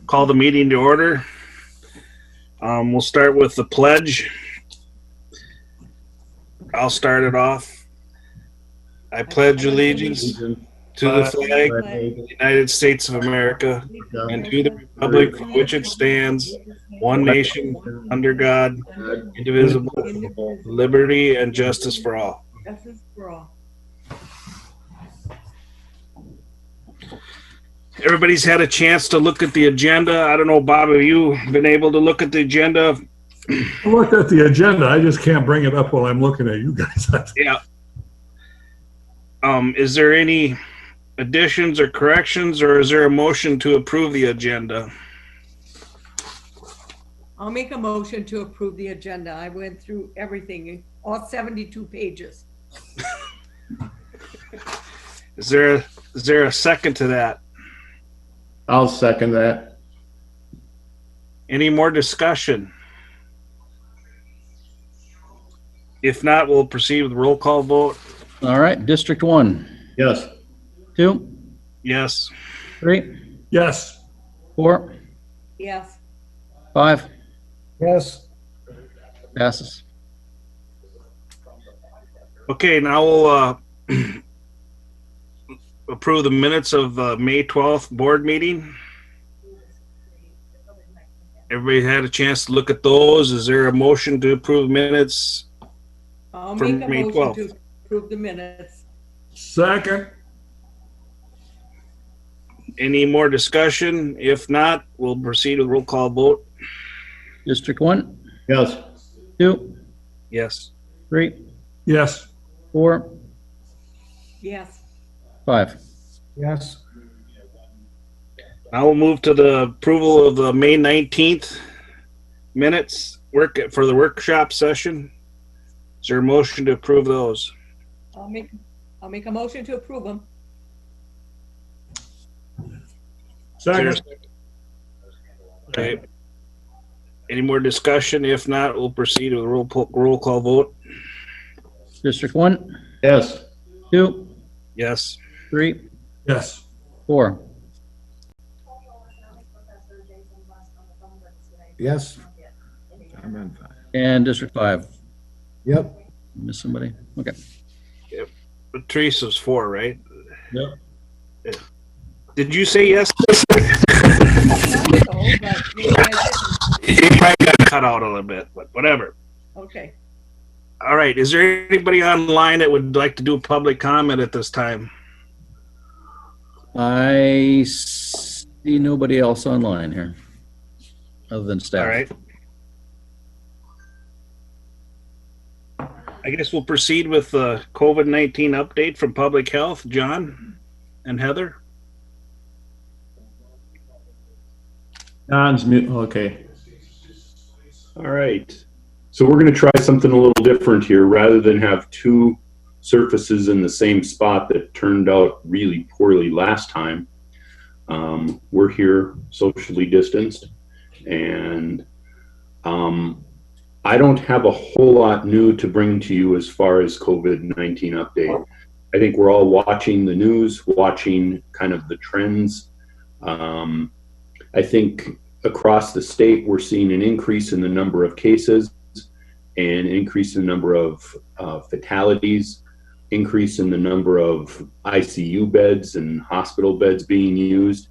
Call the meeting to order. We'll start with the pledge. I'll start it off. I pledge allegiance to the flag of the United States of America and to the republic for which it stands, one nation, under God, indivisible, with liberty and justice for all. Everybody's had a chance to look at the agenda. I don't know, Bob, have you been able to look at the agenda? I looked at the agenda. I just can't bring it up while I'm looking at you guys. Yeah. Is there any additions or corrections, or is there a motion to approve the agenda? I'll make a motion to approve the agenda. I went through everything, all 72 pages. Is there a second to that? I'll second that. Any more discussion? If not, we'll proceed with roll call vote. All right, District 1. Yes. 2, Yes. 3, Yes. 4, Yes. 5, Yes. passes. Okay, now we'll approve the minutes of May 12th board meeting. Everybody had a chance to look at those. Is there a motion to approve minutes? I'll From make a May motion 12th. to approve the minutes. Second. Any more discussion? If not, we'll proceed with roll call vote. District 1, Yes. 2, Yes. 3, Yes. 4, Yes. 5. Yes. Now we'll move to the approval of the May 19th minutes for the workshop session. Is there a motion to approve those? I'll make a motion to approve them. Second. Okay. Any more discussion? If not, we'll proceed with a roll call vote. District 1, Yes. 2, Yes. 3, Yes. 4. Yes. And District 5. Yep. Miss somebody? Okay. Patrice was 4, right? Yep. Did you say yes? So, but maybe I You probably got cut out a little bit, but whatever. didn't. Okay. All right. Is there anybody online that would like to do a public comment at this time? I see nobody else online here other than staff. All right. I guess we'll proceed with the COVID-19 update from Public Health. John and Heather. John's mute. Okay. All right. So we're going to try something a little different here. Rather than have two surfaces in the same spot that turned out really poorly last time, we're here socially distanced, and I don't have a whole lot new to bring to you as far as COVID-19 update. I think we're all watching the news, watching kind of the trends. I think across the state, we're seeing an increase in the number of cases, and an increase in the number of fatalities, increase in the number of ICU beds and hospital beds being used.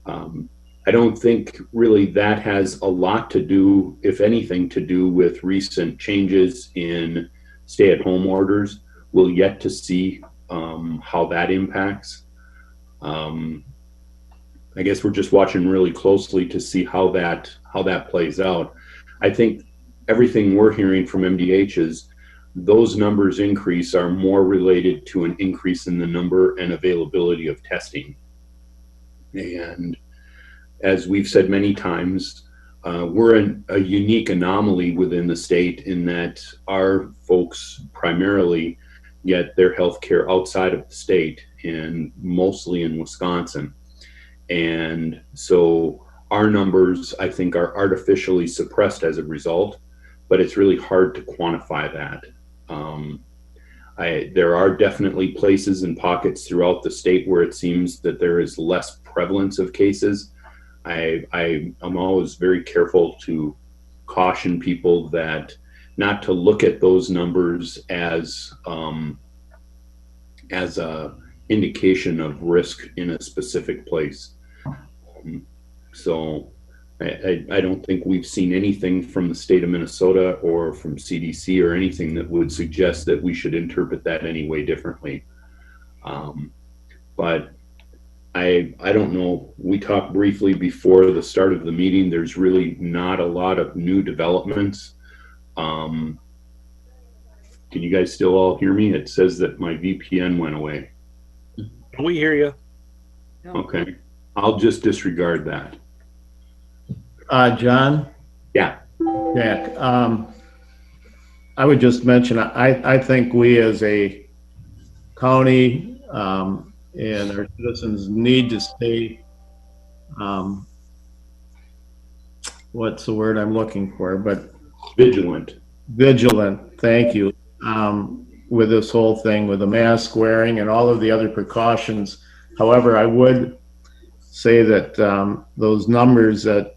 I don't think really that has a lot to do, if anything, to do with recent changes in stay-at-home orders. We'll yet to see how that impacts. I guess we're just watching really closely to see how that plays out. I think everything we're hearing from MDH is those numbers increase are more related to an increase in the number and availability of testing. And as we've said many times, we're a unique anomaly within the state in that our folks primarily get their health care outside of the state, and mostly in Wisconsin. And so our numbers, I think, are artificially suppressed as a result, but it's really hard to quantify that. There are definitely places and pockets throughout the state where it seems that there is less prevalence of cases. I'm always very careful to caution people that not to look at those numbers as a indication of risk in a specific place. So I don't think we've seen anything from the state of Minnesota or from CDC or anything that would suggest that we should interpret that any way differently. But I don't know. We talked briefly before the start of the meeting. There's really not a lot of new developments. Can you guys still all hear me? It says that my VPN went away. We hear you. No. Okay. I'll just disregard that. John? Yeah. Jack, I would just mention, I think we as a county, and our citizens need to stay, what's the word I'm looking for, but Vigilant. vigilant, thank you, with this whole thing, with the mask wearing and all of the other precautions. However, I would say that those numbers that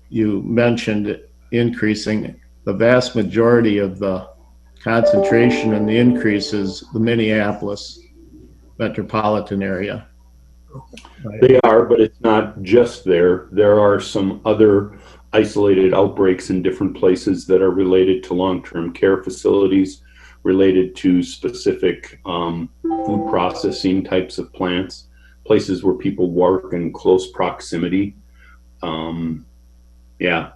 you mentioned increasing, the vast majority of the concentration and the increase is the Minneapolis metropolitan area. They are, but it's not just there. There are some other isolated outbreaks in different places that are related to long-term care facilities, related to specific food processing types of plants, places where people work in close proximity. Yeah,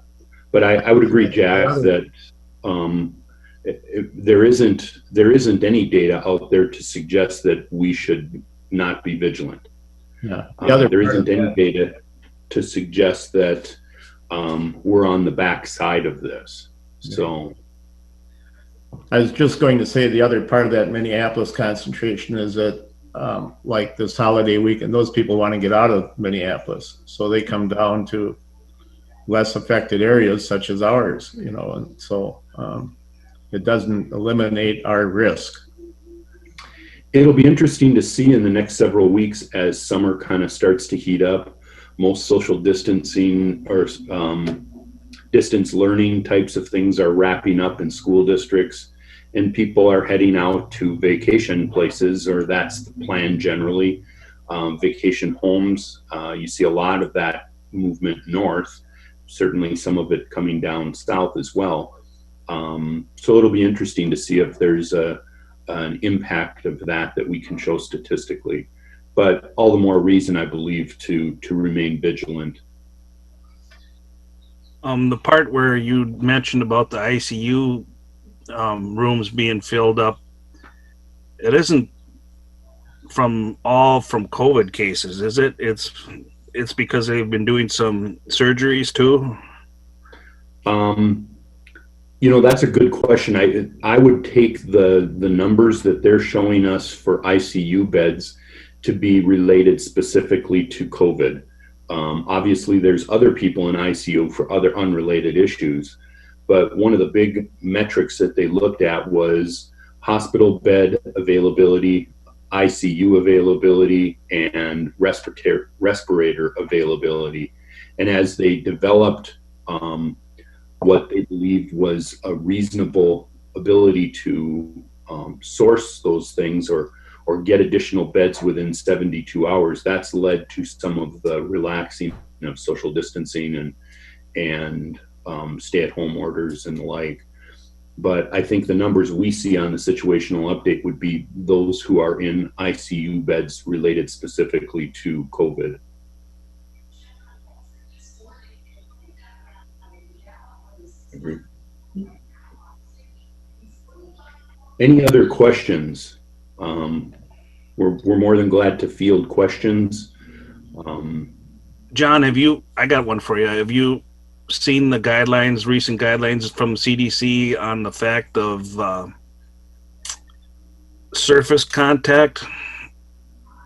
but I would agree, Jack, that there isn't any data out there to suggest that we should not be vigilant. Yeah. There isn't any data to suggest that we're on the back side of this. So I was just going to say the other part of that Minneapolis concentration is that like this holiday weekend, those people want to get out of Minneapolis, so they come down to less affected areas such as ours, you know, and so it doesn't eliminate our risk. it'll be interesting to see in the next several weeks as summer kind of starts to heat up. Most social distancing or distance learning types of things are wrapping up in school districts, and people are heading out to vacation places, or that's the plan generally. Vacation homes, you see a lot of that movement north, certainly some of it coming down south as well. So it'll be interesting to see if there's an impact of that we can show statistically. But all the more reason, I believe, to remain vigilant. The part where you mentioned about the ICU rooms being filled up, it isn't from COVID cases, is it? It's because they've been doing some surgeries too. That's a good question. I would take the numbers that they're showing us for ICU beds to be related specifically to COVID. Obviously, there's other people in ICU for other unrelated issues, but one of the big metrics that they looked at was hospital bed availability, ICU availability, and respirator availability. And as they developed what they believed was a reasonable ability to source those things or get additional beds within 72 hours, that's led to some of the relaxing of social distancing and stay-at-home orders and the like. But I think the numbers we see on the situational update would be those who are in ICU beds related specifically to COVID. Agree. Any other questions? We're more than glad to field questions. John, I got one for you. Have you seen the recent guidelines from CDC on the fact of surface contact?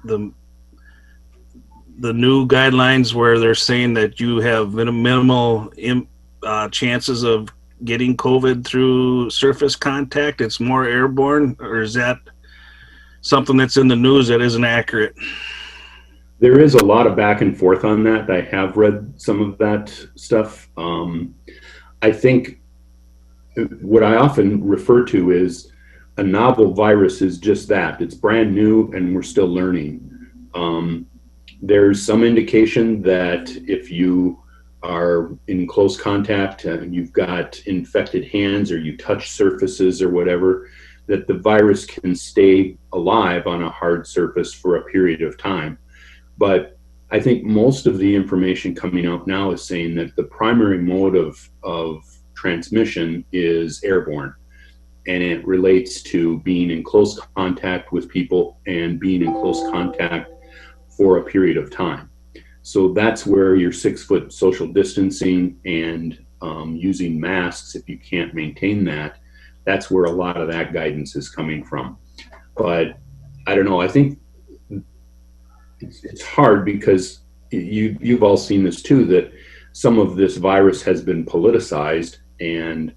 The new guidelines where they're saying that you have minimal chances of getting COVID through surface contact. It's more airborne, or is that something that's in the news that isn't accurate? there is a lot of back and forth on that. I have read some of that stuff. I think what I often refer to is a novel virus is just that. It's brand new and we're still learning. There's some indication that if you are in close contact and you've got infected hands or you touch surfaces or whatever, that the virus can stay alive on a hard surface for a period of time. But I think most of the information coming out now is saying that the primary mode of transmission is airborne, and it relates to being in close contact with people and being in close contact for a period of time. So that's where your 6-foot social distancing and using masks, if you can't maintain that, that's where a lot of that guidance is coming from. But I don't know, I think it's hard because you've all seen this too, that some of this virus has been politicized, and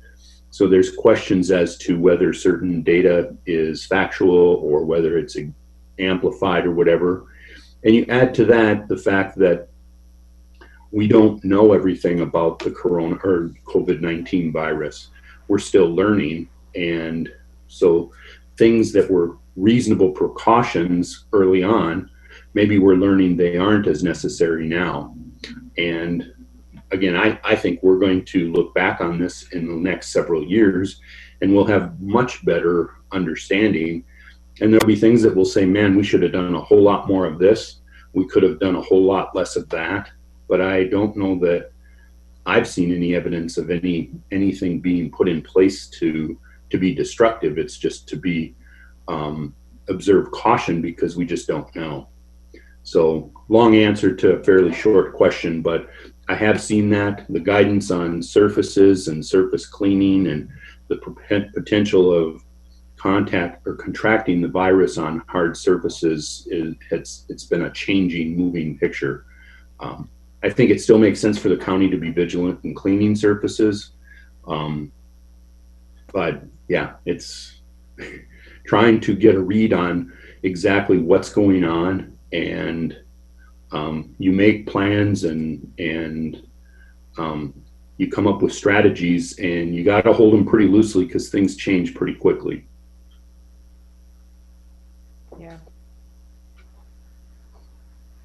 so there's questions as to whether certain data is factual or whether it's amplified or whatever. And you add to that the fact that we don't know everything about the corona or COVID-19 virus. We're still learning, and so things that were reasonable precautions early on, maybe we're learning they aren't as necessary now. And again, I think we're going to look back on this in the next several years and we'll have much better understanding. And there'll be things that we'll say, man, we should have done a whole lot more of this. We could have done a whole lot less of that. But I don't know that I've seen any evidence of anything being put in place to be destructive. It's just to be observe caution because we just don't know. So long answer to a fairly short question, but I have seen that the guidance on surfaces and surface cleaning and the potential of contact or contracting the virus on hard surfaces it's been a changing, moving picture. I think it still makes sense for the county to be vigilant in cleaning surfaces. But yeah, it's trying to get a read on exactly what's going on, and you make plans and you come up with strategies, and you got to hold them pretty loosely because things change pretty quickly. Yeah.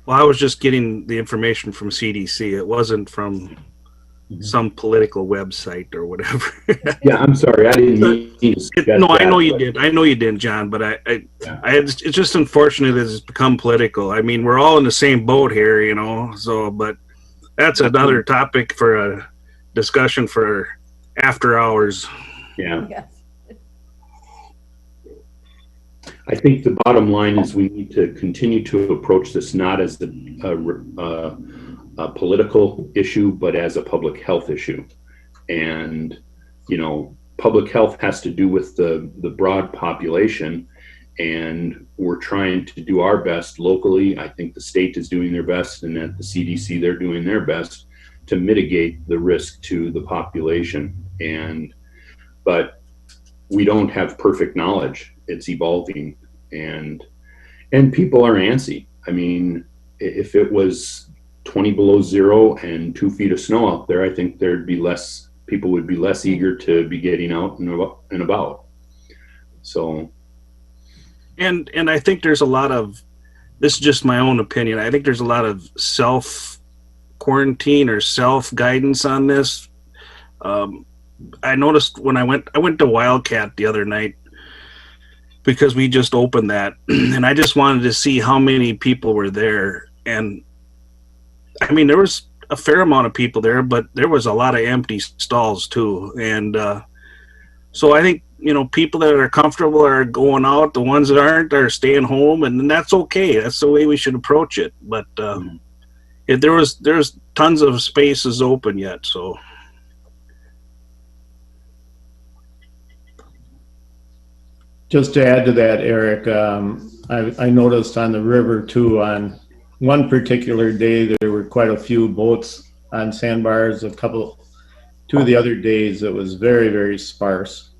Well, I was just getting the information from CDC. It wasn't from some political website or whatever. Yeah, I'm sorry. I didn't mean to suggest No, I know that, you but- did. I know you did, John. But Yeah. it's just unfortunate that it's become political. I mean, we're all in the same boat here, you know. So, but that's another topic for a discussion for after hours. Yeah. Yes. I think the bottom line is we need to continue to approach this not as a political issue, but as a public health issue. And, you know, public health has to do with the broad population, and we're trying to do our best locally. I think the state is doing their best, and at the CDC, they're doing their best to mitigate the risk to the population. But we don't have perfect knowledge. It's evolving, and people are antsy. I mean, if it was 20 below zero and 2 feet of snow out there, I think people would be less eager to be getting out and about. So. And I think there's a lot of, this is just my own opinion, I think there's a lot of self quarantine or self guidance on this. I noticed when I went to Wildcat the other night because we just opened that, and I just wanted to see how many people were there. And I mean, there was a fair amount of people there, but there was a lot of empty stalls too. And so I think, you know, people that are comfortable are going out. The ones that aren't are staying home, and that's okay. That's the way we should approach it. But there's tons of spaces open yet, so. Just to add to that, Eric, I noticed on the river too, on one particular day, there were quite a few boats on sandbars. Two of the other days, it was very, very sparse.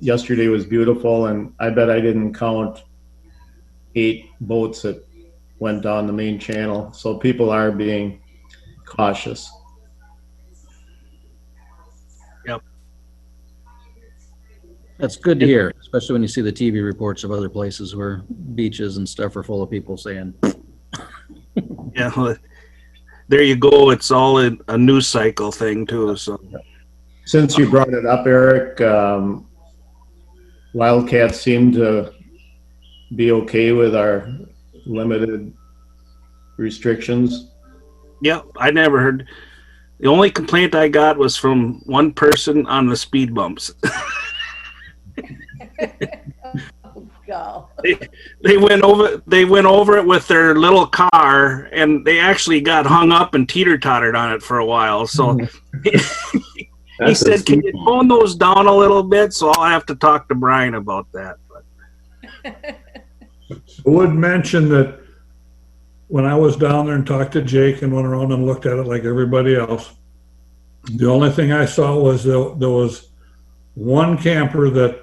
Yesterday was beautiful, and I bet I didn't count 8 boats at went down the main channel. So people are being cautious. That's good to hear, especially when you see the TV reports of other places where beaches and stuff are full of people saying, Yeah, well, there you go. It's all a news cycle thing too. So Since you brought it up, Eric, Wildcat seemed to be okay with our limited restrictions. yeah, I never heard. The only complaint I got was from one person on the speed bumps. Oh, God. They went over it with their little car, and they actually got hung up and teeter-tottered on it for a while. So he That's a said, "Can speed you bump. tone those down a little bit?" So I'll have to talk to Brian about that. But I would mention that when I was down there and talked to Jake and went around and looked at it like everybody else, the only thing I saw was there was one camper that,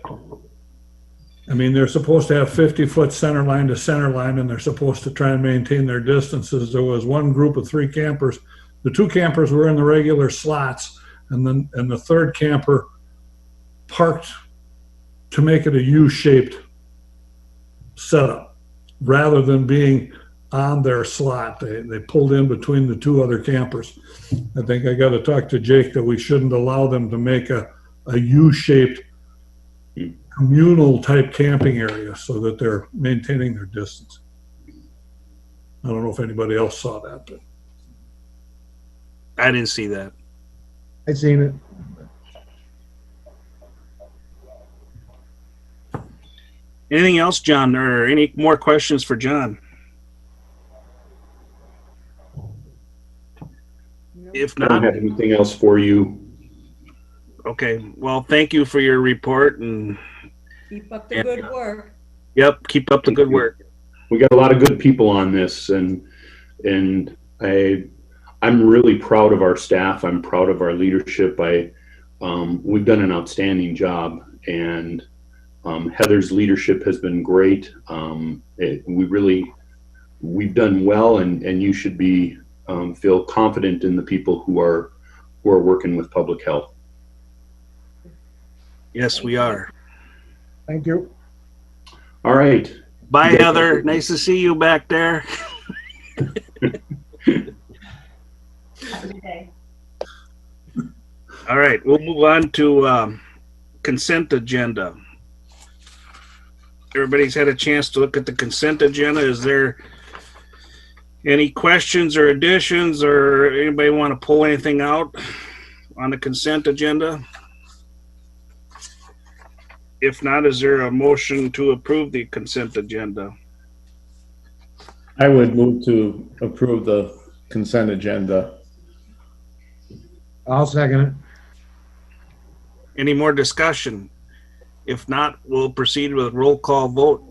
I mean, they're supposed to have 50-foot center line to center line, and they're supposed to try and maintain their distances. There was one group of 3 campers. The 2 campers were in the regular slots, and the third camper parked to make it a U-shaped setup rather than being on their slot. They pulled in between the 2 other campers. I think I got to talk to Jake that we shouldn't allow them to make a U-shaped communal type camping area so that they're maintaining their distance. I don't know if anybody else saw that, but I didn't see that. I seen it. Anything else, John, or any more questions for John? If I don't not, have anything else for you. okay. Well, thank you for your report, and Keep up the good work. yep, keep up the good work. We got a lot of good people on this, and I'm really proud of our staff. I'm proud of our leadership. We've done an outstanding job, and Heather's leadership has been great. We've done well, and you should be feel confident in the people who are working with public health. Yes, we are. Thank you. All right. Bye, You guys Heather. have- Nice to see you back there. All right, we'll move on to consent agenda. Everybody's had a chance to look at the consent agenda. Is there any questions or additions, or anybody want to pull anything out on the consent agenda? If not, is there a motion to approve the consent agenda? I would move to approve the consent agenda. I'll second it. Any more discussion? If not, we'll proceed with roll call vote.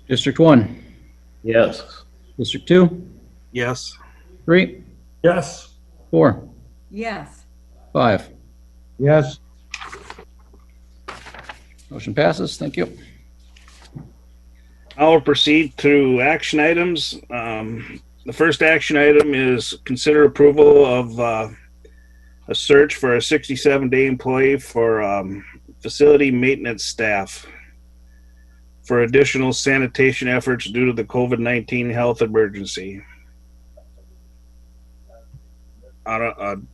District 1, Yes. District 2, Yes. 3, yes. 4, Yes. 5. Yes. Motion passes. Thank you. I'll proceed to action items. The first action item is consider approval of a search for a 67-day employee for facility maintenance staff for additional sanitation efforts due to the COVID-19 health emergency.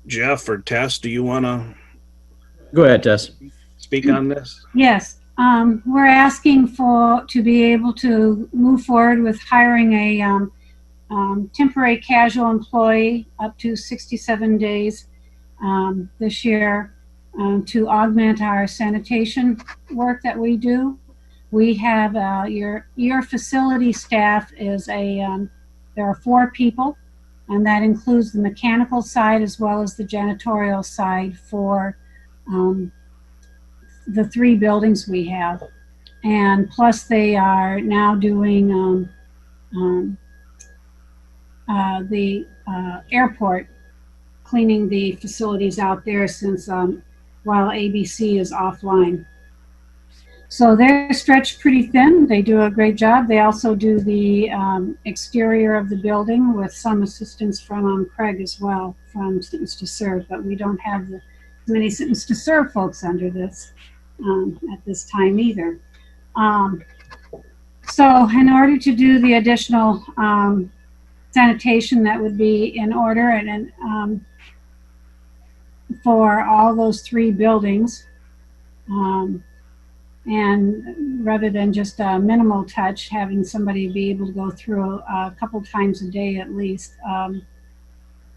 Jeff or Tess, do you want to Go ahead, Tess. speak on this? Yes, we're asking to be able to move forward with hiring a temporary casual employee up to 67 days this year to augment our sanitation work that we do. We have your facility staff is there are 4 people, and that includes the mechanical side as well as the janitorial side for the 3 buildings we have. And plus they are now doing the airport, cleaning the facilities out there since while ABC is offline. So they're stretched pretty thin. They do a great job. They also do the exterior of the building with some assistance from Craig as well, from Sentence to Serve, but we don't have as many Sentence to Serve folks under this at this time either. So in order to do the additional sanitation that would be in order and for all those 3 buildings, and rather than just a minimal touch, having somebody be able to go through a couple times a day at least,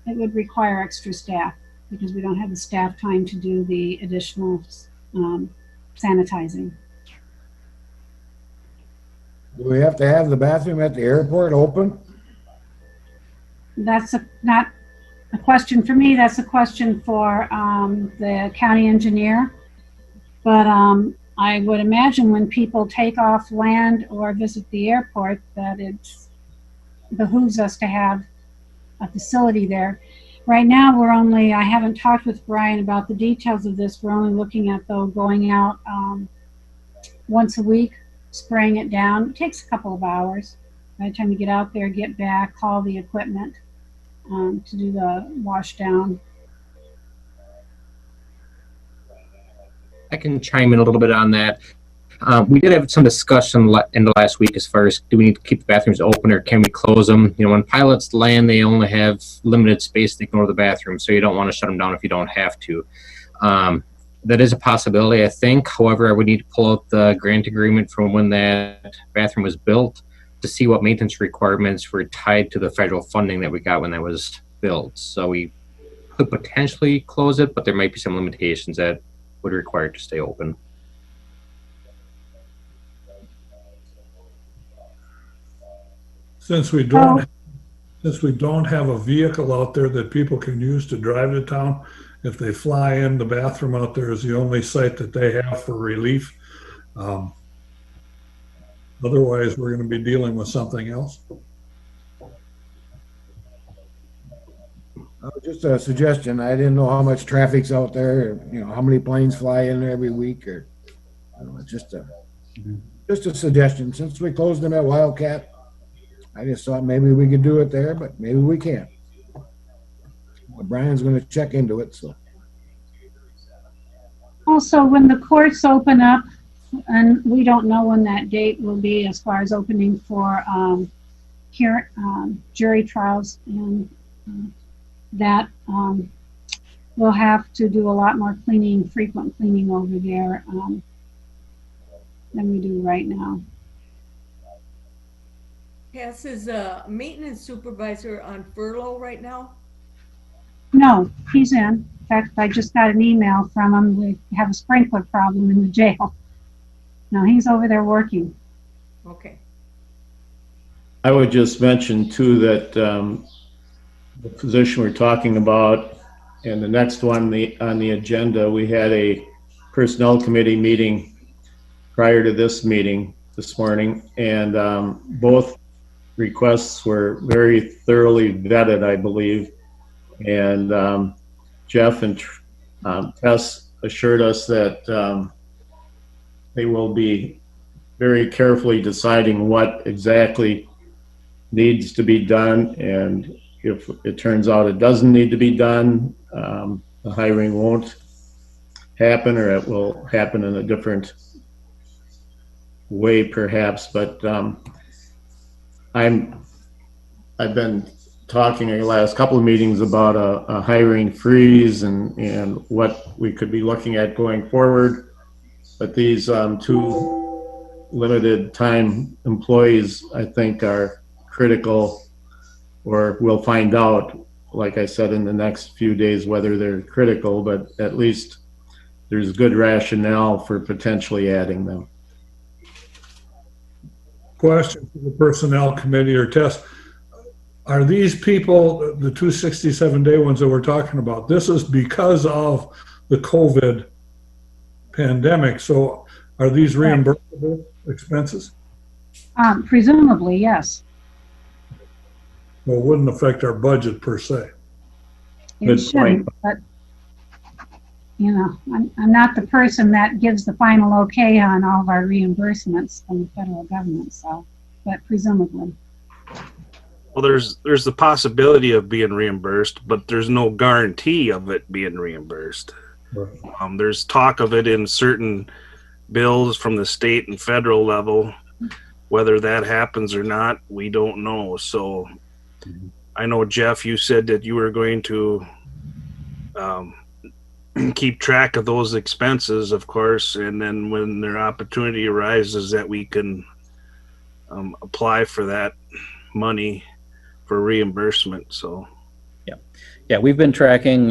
it would require extra staff because we don't have the staff time to do the additional sanitizing. Do we have to have the bathroom at the airport open? That's not a question for me. That's a question for the county engineer. But I would imagine when people take off land or visit the airport that it behooves us to have a facility there. Right now, I haven't talked with Brian about the details of this. We're only looking at, though, going out once a week, spraying it down. It takes a couple of hours. By the time you get out there, get back, call the equipment to do the wash down. I can chime in a little bit on that. We did have some discussion in the last week as far as do we need to keep the bathrooms open or can we close them? You know, when pilots land, they only have limited space to go to the bathroom, so you don't want to shut them down if you don't have to. That is a possibility, I think. However, I would need to pull out the grant agreement from when that bathroom was built to see what maintenance requirements were tied to the federal funding that we got when that was built. So we could potentially close it, but there might be some limitations that would require it to stay open. Since we don't have a vehicle out there that people can use to drive to town, if they fly in, the bathroom out there is the only site that they have for relief. Otherwise, we're going to be dealing with something else. Just a suggestion. I didn't know how much traffic's out there, or, you know, how many planes fly in there every week, or, I don't know, just a suggestion. Since we closed them at Wildcat, I just thought maybe we could do it there, but maybe we can't. Well, Brian's going to check into it, so. Also, when the courts open up, and we don't know when that date will be as far as opening for jury trials, and that we'll have to do a lot more cleaning, frequent cleaning over there than we do right now. Cass, is a maintenance supervisor on furlough right now? No, he's in. In fact, I just got an email from him. We have a sprinkler problem in the jail. No, he's over there working. Okay. I would just mention too that the position we're talking about and the next one on the agenda, we had a personnel committee meeting prior to this meeting this morning, and both requests were very thoroughly vetted, I believe. And Jeff and Tess assured us that they will be very carefully deciding what exactly needs to be done, and if it turns out it doesn't need to be done, the hiring won't happen, or it will happen in a different way perhaps. But I've been talking in the last couple of meetings about a hiring freeze and what we could be looking at going forward. But these two limited time employees, I think, are critical, or we'll find out, like I said, in the next few days whether they're critical, but at least there's good rationale for potentially adding them. Question for the personnel committee or Tess. Are these people, the 267-day ones that we're talking about, this is because of the COVID pandemic, so are these reimbursable expenses? Presumably, yes. Well, it wouldn't affect our budget per se. It Good shouldn't, point. but you know, I'm not the person that gives the final okay on all of our reimbursements from the federal government, so, but presumably. Well, there's the possibility of being reimbursed, but there's no guarantee of it being reimbursed. There's talk of it in certain bills from the state and federal level. Whether that happens or not, we don't know. So I know, Jeff, you said that you were going to keep track of those expenses, of course, and then when their opportunity arises that we can apply for that money for reimbursement. So Yeah, we've been tracking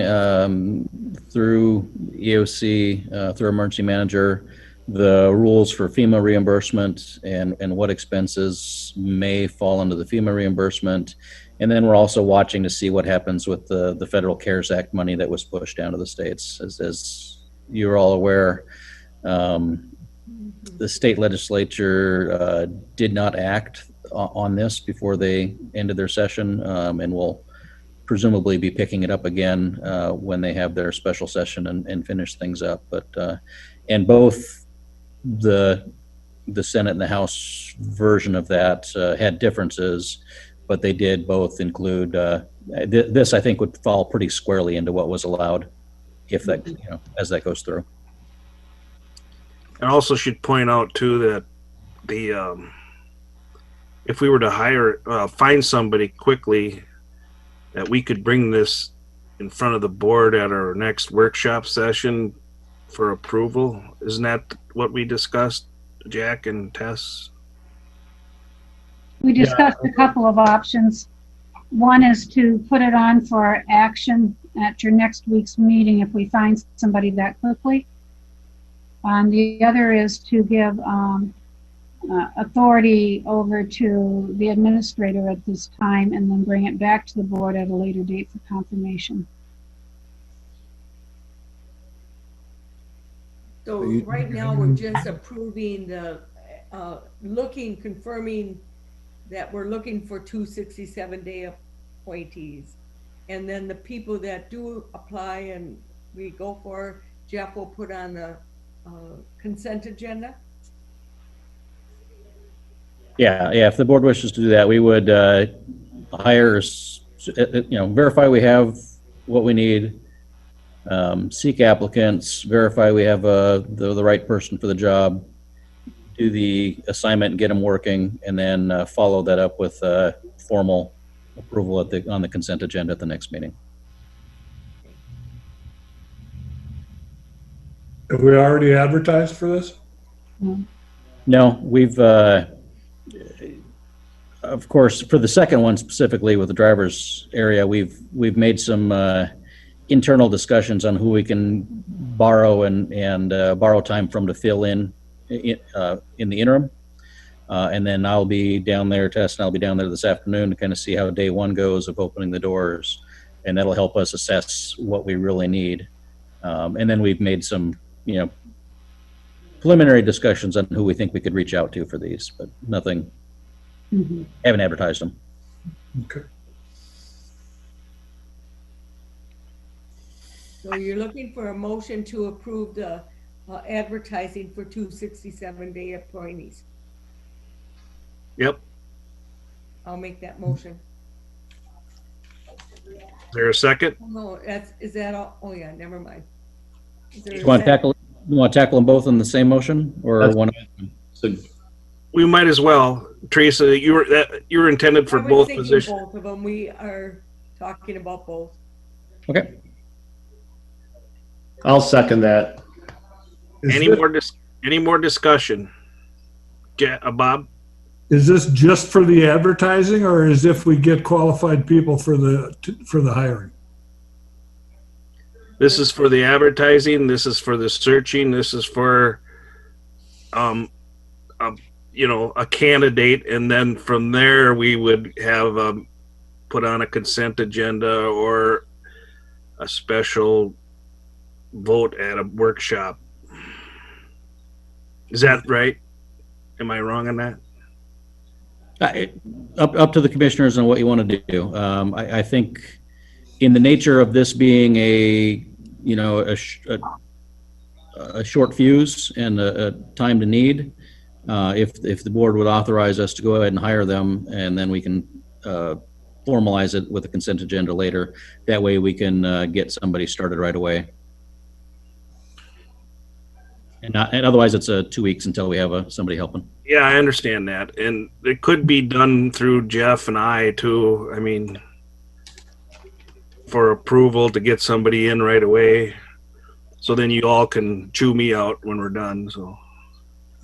through EOC, through emergency manager, the rules for FEMA reimbursement and what expenses may fall under the FEMA reimbursement. And then we're also watching to see what happens with the Federal CARES Act money that was pushed down to the states. As you're all aware, the state legislature did not act on this before they ended their session, and will presumably be picking it up again when they have their special session and finish things up. But and both the Senate and the House version of that had differences, but they did both include this. I think would fall pretty squarely into what was allowed, if that, you know, as that goes through. I also should point out too that the if we were to find somebody quickly, that we could bring this in front of the board at our next workshop session for approval. Isn't that what we discussed, Jack and Tess? We discussed a couple of options. One is to put it on for action at your next week's meeting if we find somebody that quickly. The other is to give authority over to the administrator at this time and then bring it back to the board at a later date for confirmation. So right now, we're just approving the, confirming that we're looking for 2 67-day appointees. And then the people that do apply and we go for, Jeff will put on the consent agenda. Yeah. If the board wishes to do that, we would hire, verify we have what we need, seek applicants, verify we have the right person for the job, do the assignment and get them working, and then follow that up with formal approval on the consent agenda at the next meeting. Have we already advertised for this? No, we've, of course, for the second one specifically with the driver's area, we've made some internal discussions on who we can borrow and borrow time from to fill in the interim. And then I'll be down there, Tess, and I'll be down there this afternoon to kind of see how day one goes of opening the doors. And that'll help us assess what we really need. And then we've made some, preliminary discussions on who we think we could reach out to for these, but nothing, haven't advertised them. Okay. So you're looking for a motion to approve the advertising for 2 67-day appointees. Yep. I'll make that motion. Is there a second? Oh, no, is that all? Oh yeah, never mind. You want to tackle them both in the same motion, or one? So We might as well. Teresa, you were intended for both positions. Both of them. We are talking about both. Okay. I'll second that. Any more discussion? Bob? Is this just for the advertising, or is if we get qualified people for the hiring? This is for the advertising. This is for the searching. This is for, a candidate, and then from there we would have put on a consent agenda or a special vote at a workshop. Is that right? Am I wrong on that? Up to the commissioners on what you want to do. I think in the nature of this being a a short fuse and a time to need, if the board would authorize us to go ahead and hire them, and then we can formalize it with a consent agenda later. That way we can get somebody started right away. And otherwise it's 2 weeks until we have somebody helping. Yeah, I understand that. And it could be done through Jeff and I too. I mean, for approval to get somebody in right away. So then you all can chew me out when we're done. So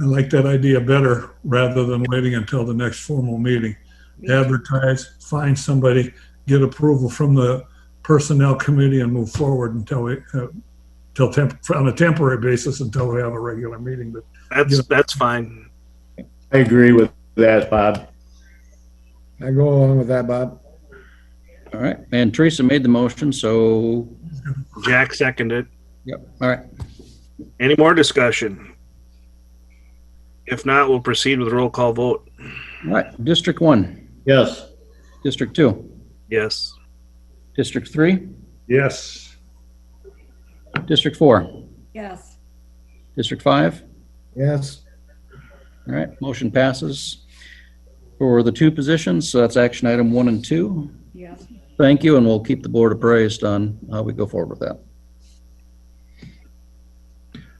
I like that idea better rather than waiting until the next formal meeting. Advertise, find somebody, get approval from the personnel committee and move forward until we, on a temporary basis until we have a regular meeting. But that's fine. I agree with that, Bob. I go along with that, Bob. All right, and Teresa made the motion, so. Jack seconded. Yep, all right. Any more discussion? If not, we'll proceed with a roll call vote. All right, District 1. Yes. District 2. Yes. District 3. yes, District 4. Yes. District 5. Yes. All right, motion passes for the 2 positions. So that's action item 1 and 2. Yes. Thank you, and we'll keep the board appraised on how we go forward with that.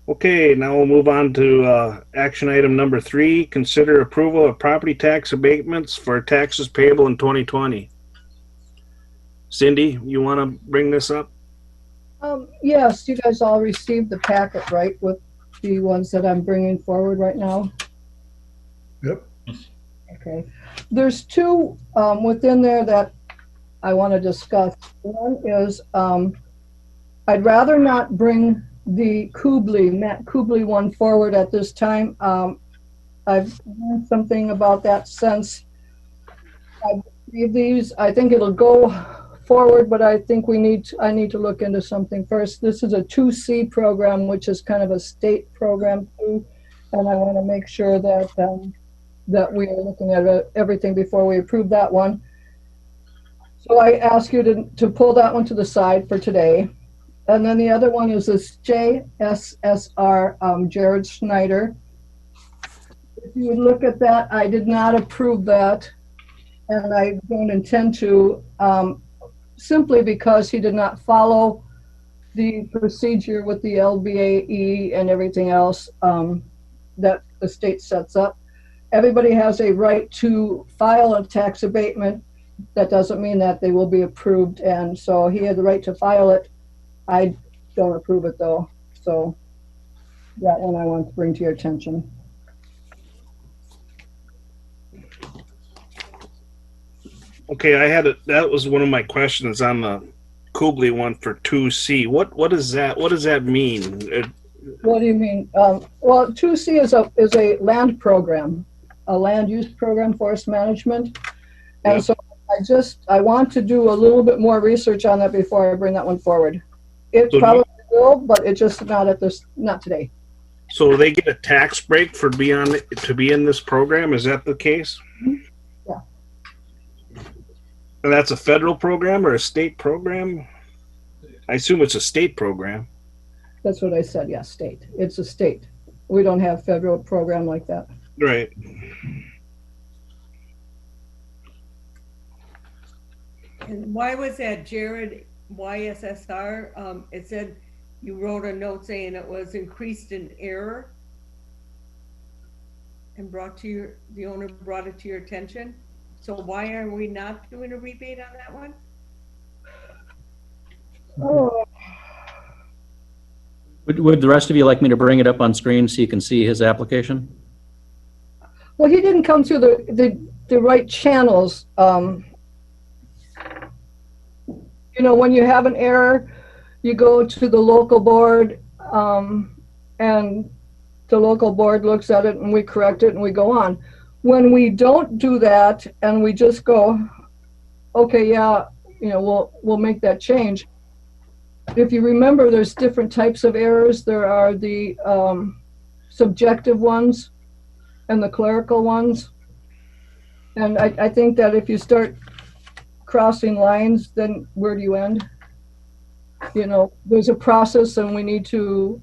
Okay, now we'll move on to action item number 3. Consider approval of property tax abatements for taxes payable in 2020. Cindy, you want to bring this up? Yes, you guys all received the packet, right, with the ones that I'm bringing forward right now? Yep. Okay. There's 2 within there that I want to discuss. One is I'd rather not bring the Matt Kubley one forward at this time. I've learned something about that since I received these. I think it'll go forward, but I think I need to look into something first. This is a 2C program, which is kind of a state program too, and I want to make sure that that we are looking at everything before we approve that one. So I ask you to pull that one to the side for today. And then the other one is this JSSR, Jared Schneider. If you would look at that, I did not approve that, and I don't intend to, simply because he did not follow the procedure with the LBAE and everything else that the state sets up. Everybody has a right to file a tax abatement. That doesn't mean that they will be approved, and so he had the right to file it. I don't approve it though, so that one I want to bring to your attention. Okay, that was one of my questions on the Kubley one for 2C. What is that? What does that mean? What do you mean? Well, 2C is a land program, a land use program, forest management, and Yep. so I want to do a little bit more research on that before I bring that one forward. It So probably will, but it's just not today. So they get a tax break for to be in this program? Is that the case? Yeah. And that's a federal program or a state program? I assume it's a state program. That's what I said, yeah, state. It's a state. We don't have federal program like that. Right. And why was that, Jared, YSSR? It said you wrote a note saying it was increased in error and the owner brought it to your attention. So why are we not doing a rebate on that one? Oh, Would the rest of you like me to bring it up on screen so you can see his application? well, he didn't come through the right channels. You know, when you have an error, you go to the local board, and the local board looks at it and we correct it and we go on. When we don't do that and we just go, okay, yeah, you know, we'll make that change. If you remember, there's different types of errors. There are the subjective ones and the clerical ones. And I think that if you start crossing lines, then where do you end? you know, there's a process and we need to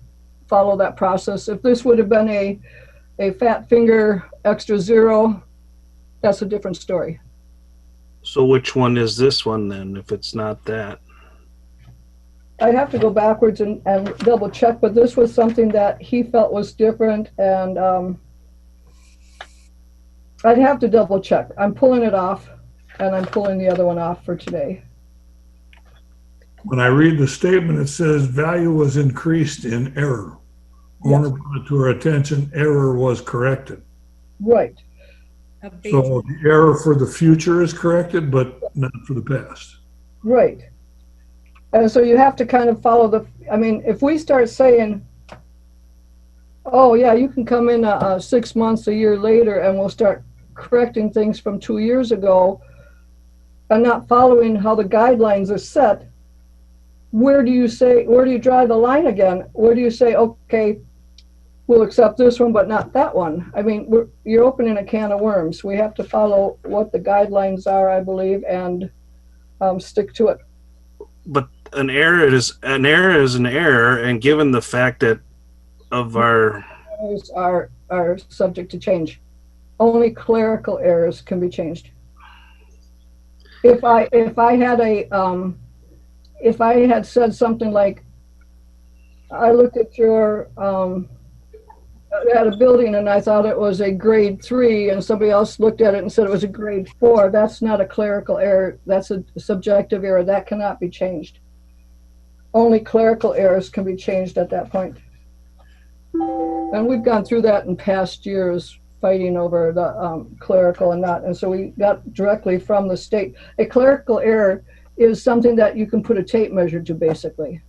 follow that process. If this would have been a fat finger extra zero, that's a different story. So which one is this one then, if it's not that? I'd have to go backwards and double check, but this was something that he felt was different, and I'd have to double check. I'm pulling it off, and I'm pulling the other one off for today. When I read the statement, it says value was increased in error. Owner brought it to our attention, error was corrected. Right. So the error for the future is corrected, but not for the past. Right. And so you have to kind of follow the, I mean, if we start saying, oh yeah, you can come in 6 months, a year later, and we'll start correcting things from 2 years ago and not following how the guidelines are set, where do you draw the line again? Where do you say, okay, we'll accept this one, but not that one? I mean, you're opening a can of worms. We have to follow what the guidelines are, I believe, and stick to it. But an error is an error, and given the fact that of our Errors are subject to change. Only clerical errors can be changed. If I had said something like, I looked at your at a building and I thought it was a grade 3, and somebody else looked at it and said it was a grade 4, that's not a clerical error. That's a subjective error. That cannot be changed. Only clerical errors can be changed at that point. And we've gone through that in past years, fighting over the clerical and not. And so we got directly from the state. A clerical error is something that you can put a tape measure to, basically.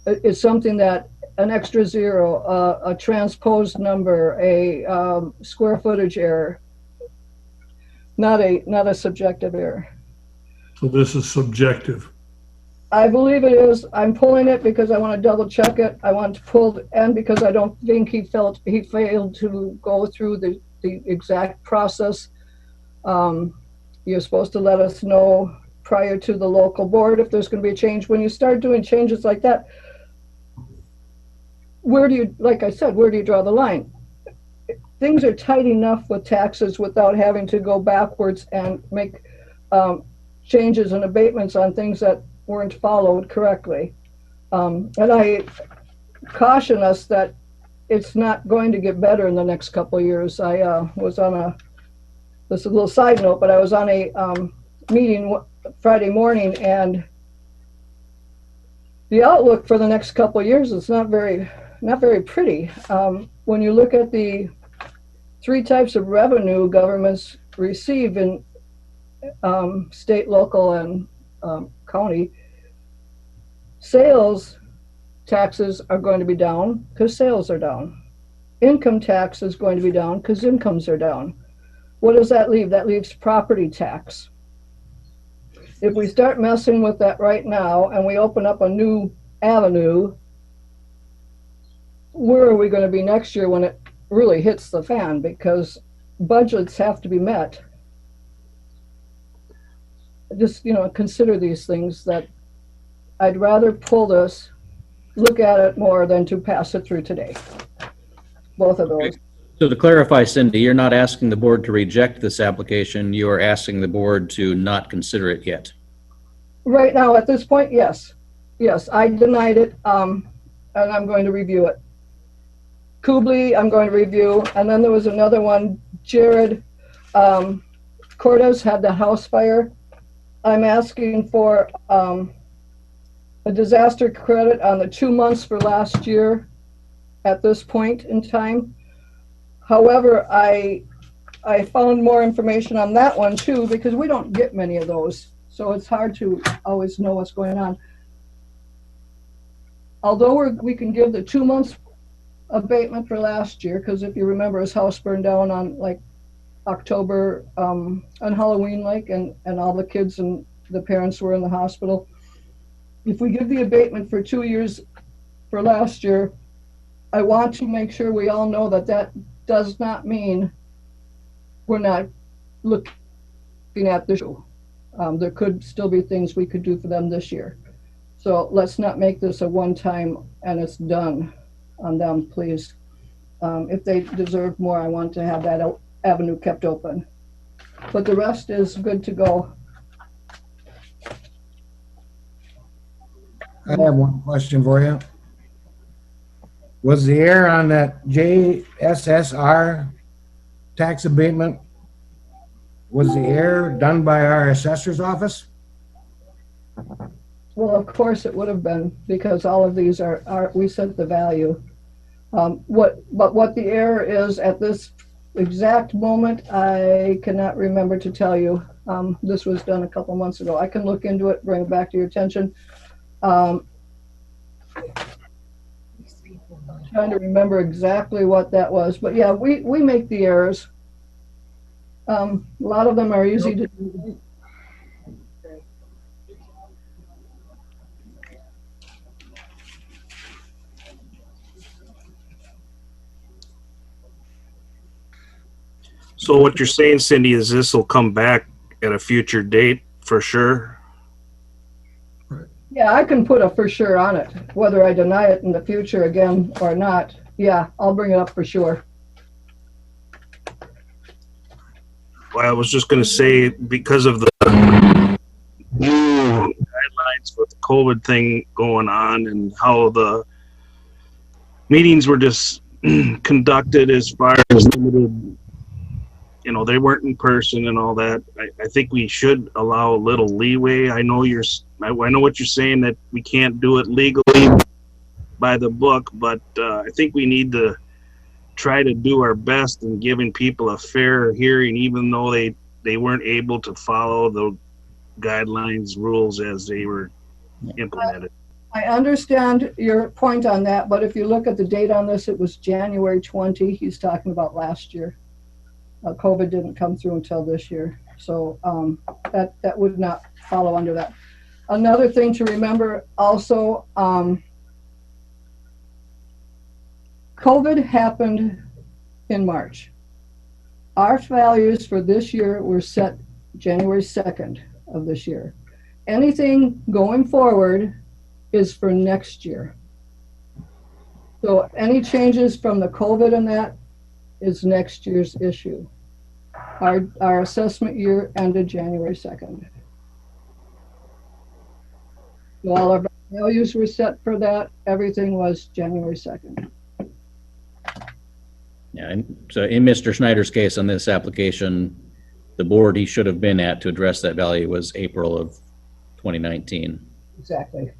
It's something that an extra zero, a transposed number, a square footage error, not a subjective error. So this is subjective. I believe it is. I'm pulling it because I want to double check it. I want to pull, and because I don't think he failed to go through the exact process. You're supposed to let us know prior to the local board if there's going to be a change. When you start doing changes like that, where do you, like I said, where do you draw the line? Things are tight enough with taxes without having to go backwards and make changes and abatements on things that weren't followed correctly. And I caution us that it's not going to get better in the next couple of years. I was on this is a little side note, but I was on a meeting Friday morning, and the outlook for the next couple of years is not very pretty. When you look at the 3 types of revenue governments receive in state, local, and county, sales taxes are going to be down because sales are down. Income tax is going to be down because incomes are down. What does that leave? That leaves property tax. If we start messing with that right now and we open up a new avenue, where are we going to be next year when it really hits the fan? Because budgets have to be met. Just, consider these things, that I'd rather pull this, look at it more than to pass it through today. Both of those. So to clarify, Cindy, you're not asking the board to reject this application. You are asking the board to not consider it yet. Right now, at this point, yes. Yes, I denied it, and I'm going to review it. Kubli, I'm going to review. And then there was another one, Jared Cortez had the house fire. I'm asking for a disaster credit on the 2 months for last year at this point in time. However, I found more information on that one too, because we don't get many of those. So it's hard to always know what's going on. Although we can give the 2 months abatement for last year, because if you remember, his house burned down on like October, on Halloween, and all the kids and the parents were in the hospital. If we give the abatement for 2 years for last year, I want to make sure we all know that does not mean we're not looking at the show. There could still be things we could do for them this year. So let's not make this a one-time and it's done on them, please. If they deserve more, I want to have that avenue kept open. But the rest is good to go. I have one question for you. Was the error on that JSSR tax abatement, was the error done by our assessor's office? Well, of course it would have been, because all of these are we set the value. But what the error is at this exact moment, I cannot remember to tell you. This was done a couple months ago. I can look into it, bring it back to your attention. Trying to remember exactly what that was, but yeah, we make the errors. A lot of them are easy to do. So what you're saying, Cindy, is this will come back at a future date for sure? Yeah, I can put a for sure on it, whether I deny it in the future again or not. Yeah, I'll bring it up for sure. Well, I was just going to say, because of the new guidelines with the COVID thing going on and how the meetings were just conducted as far as limited, they weren't in person and all that. I think we should allow a little leeway. I know what you're saying, that we can't do it legally by the book, but I think we need to try to do our best in giving people a fair hearing, even though they weren't able to follow the guidelines, rules as they were implemented. I understand your point on that, but if you look at the date on this, it was January 20. He's talking about last year. COVID didn't come through until this year. So that would not follow under that. Another thing to remember also, COVID happened in March. Our values for this year were set January 2nd of this year. Anything going forward is for next year. So any changes from the COVID and that is next year's issue. Our assessment year ended January 2nd. So all our values were set for that. Everything was January 2nd. Yeah, and so in Mr. Schneider's case on this application, the board he should have been at to address that value was April of 2019. Exactly.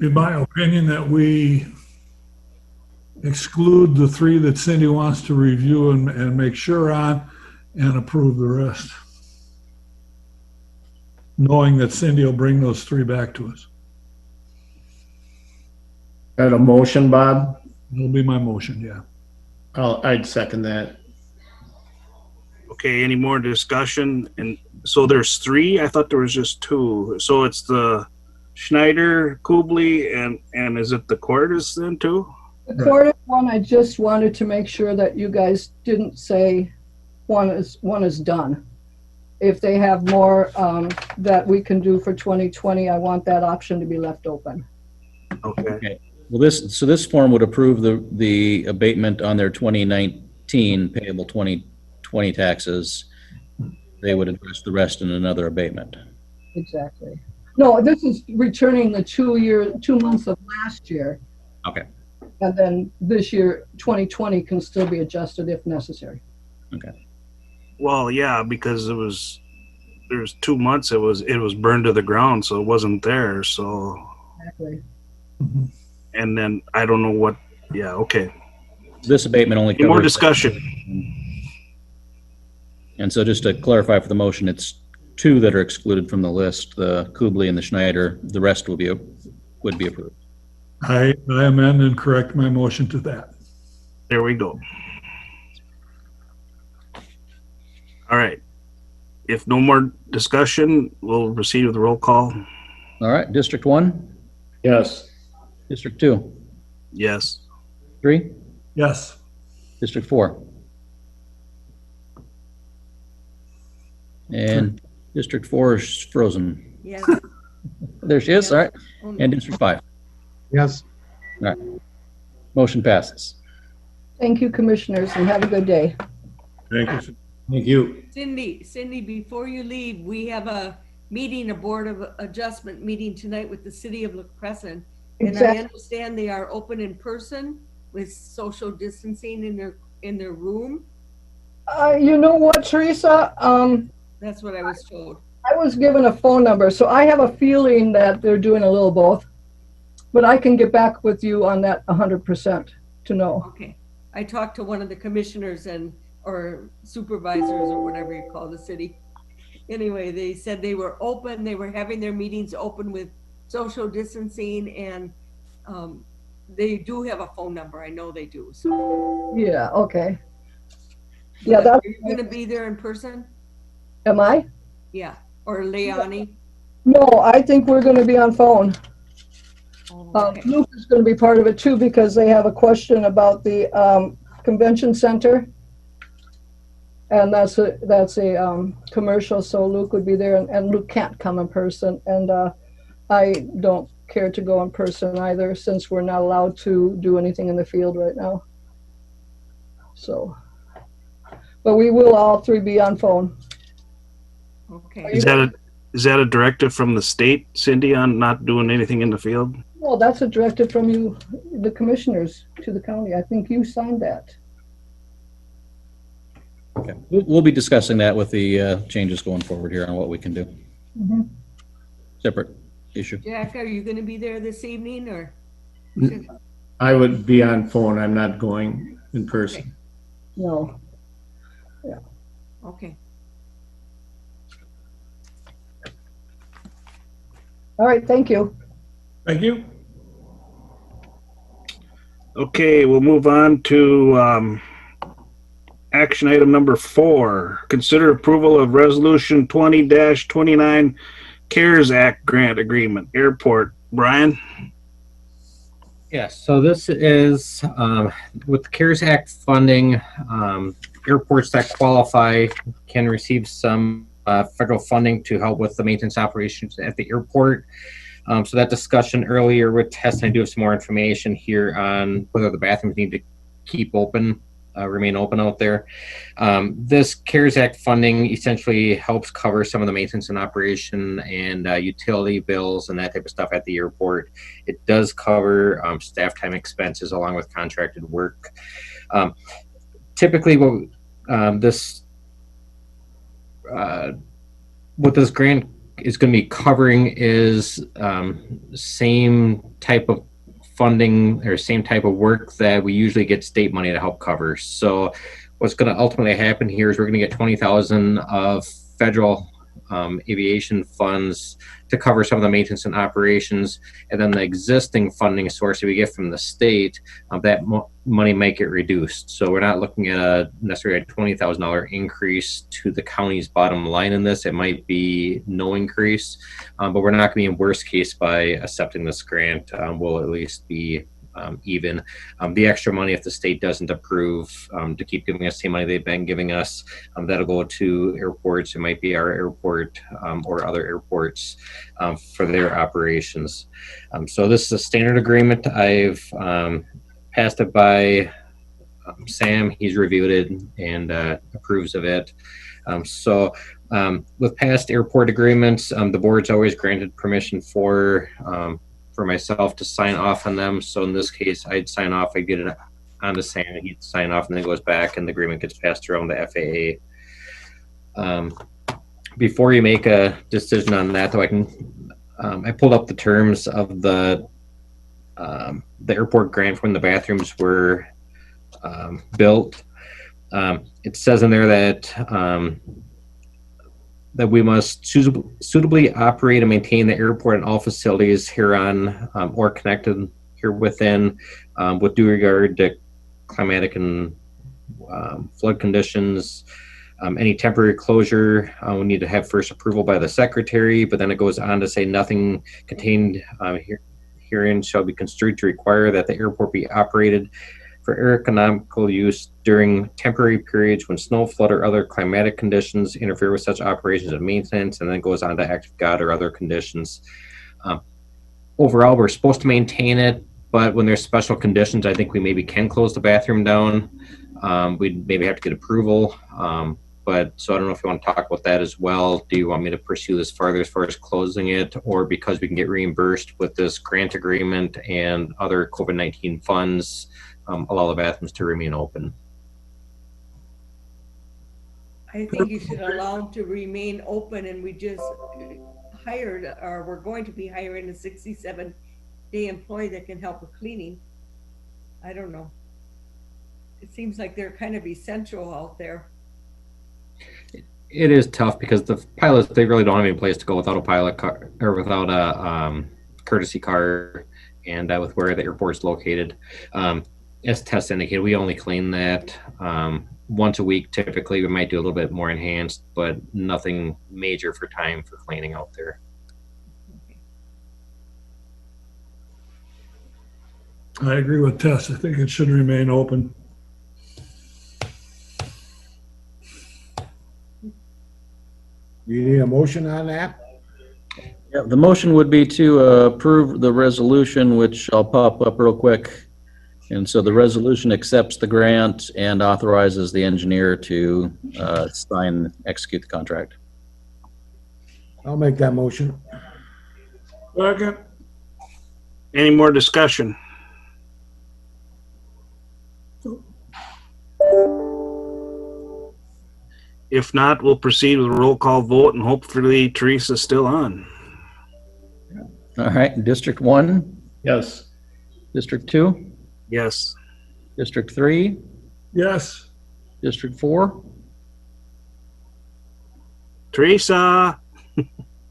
In my opinion, that we exclude the three that Cindy wants to review and make sure on, and approve the rest, knowing that Cindy will bring those three back to us. Got a motion, Bob? That'll be my motion, yeah. I'd second that. Okay, any more discussion? And so there's three? I thought there was just two. So it's the Schneider, Kubli, and is it the Cordis then too? The Cordis one, I just wanted to make sure that you guys didn't say one is done. If they have more that we can do for 2020, I want that option to be left open. Okay. Well, this form would approve the abatement on their 2019 payable 2020 taxes. They would address the rest in another abatement. Exactly. No, this is returning the 2 months of last year. Okay. And then this year, 2020 can still be adjusted if necessary. Okay. Well, yeah, because there's 2 months it was burned to the ground, so it wasn't there. So Exactly. and then I don't know what. Yeah. Okay. This abatement only Any covers more discussion? And so just to clarify for the motion, it's two that are excluded from the list, the Kubli and the Schneider. The rest would be approved. I amend and correct my motion to that. There we go. All right. If no more discussion, we'll proceed with the roll call. All right, District 1, Yes. District 2, Yes. 3, Yes. District 4, And District 4 is frozen. Yes. There she is, all right. Oh, And District 5. Yes. Motion passes. Thank you, commissioners, and have a good day. Thank you. Thank you. Cindy, before you leave, we have a meeting, a Board of Adjustment meeting tonight with the city of La Crescent. And I Exactly. understand they are open in person with social distancing in their room. You know what, Teresa? That's what I was told. I was given a phone number, so I have a feeling that they're doing a little both. But I can get back with you on that 100% to know. Okay. I talked to one of the commissioners or supervisors or whatever you call the city. Anyway, they said they were open. They were having their meetings open with social distancing, and they do have a phone number. I know they do. So Yeah, okay. Yeah, that's, are you going to be there in person? am I? Yeah. Or Leonie? No, I think we're going to be on phone. Okay. Luke is going to be part of it too, because they have a question about the convention center. And that's a commercial, so Luke would be there, and Luke can't come in person. And I don't care to go in person either, since we're not allowed to do anything in the field right now. So, but we will all three be on phone. Okay. Is that a directive from the state, Cindy, on not doing anything in the field? Well, that's a directive from you, the commissioners, to the county. I think you signed that. Okay. We'll be discussing that with the changes going forward here on what we can do. Mhm. Separate issue. Jack, are you going to be there this evening or? I would be on phone. I'm not going in person. No. Okay. All right, thank you. Thank you. Okay, we'll move on to action item number 4. Consider approval of Resolution 20-29 CARES Act Grant Agreement, Airport. Brian? Yes, so this is with the CARES Act funding, airports that qualify can receive some federal funding to help with the maintenance operations at the airport. So that discussion earlier with Tess, I do have some more information here on whether the bathrooms need to keep open, remain open out there. This CARES Act funding essentially helps cover some of the maintenance and operation and utility bills and that type of stuff at the airport. It does cover staff time expenses along with contracted work. Typically, what this grant is going to be covering is same type of funding or same type of work that we usually get state money to help cover. So what's going to ultimately happen here is we're going to get $20,000 of federal aviation funds to cover some of the maintenance and operations, and then the existing funding source that we get from the state, that money might get reduced. So we're not looking at necessarily a $20,000 increase to the county's bottom line in this. It might be no increase, but we're not going to be in worst case by accepting this grant. We'll at least be even. The extra money, if the state doesn't approve to keep giving us the money they've been giving us, that'll go to airports. It might be our airport or other airports for their operations. So this is a standard agreement. I've passed it by Sam. He's reviewed it and approves of it. With past airport agreements, the board's always granted permission for myself to sign off on them. So in this case, I'd sign off, I'd get it onto Sam, he'd sign off, and then it goes back and the agreement gets passed around the FAA. Before you make a decision on that, though, I pulled up the terms of the airport grant when the bathrooms were built. It says in there that we must suitably operate and maintain the airport and all facilities hereon or connected here within with due regard to climatic and flood conditions. Any temporary closure, we need to have first approval by the secretary, but then it goes on to say nothing contained herein shall be construed to require that the airport be operated for economical use during temporary periods when snow, flood, or other climatic conditions interfere with such operations and maintenance, and then goes on to act of God or other conditions. Overall, we're supposed to maintain it, but when there's special conditions, I think we maybe can close the bathroom down. We'd maybe have to get approval. But so I don't know if you want to talk about that as well. Do you want me to pursue this further as far as closing it, or because we can get reimbursed with this grant agreement and other COVID-19 funds, allow the bathrooms to remain open? I think you should allow them to remain open, and we just hired, or we're going to be hiring a 67-day employee that can help with cleaning. I don't know. It seems like they're kind of essential out there. It is tough because the pilots, they really don't have any place to go without a pilot car or without a courtesy car, and with where the airport's located. As Tess indicated, we only clean that once a week. Typically, we might do a little bit more enhanced, but nothing major for time for cleaning out there. I agree with Tess. I think it should remain open. Do you need a motion on that? Yeah, the motion would be to approve the resolution, which I'll pop up real quick. And so the resolution accepts the grant and authorizes the engineer to sign, execute the contract. I'll make that motion. Second. Any more discussion? If not, we'll proceed with a roll call vote, and hopefully Teresa's still on. All right, District 1, Yes. District 2, Yes. District 3, Yes. District 4. Teresa.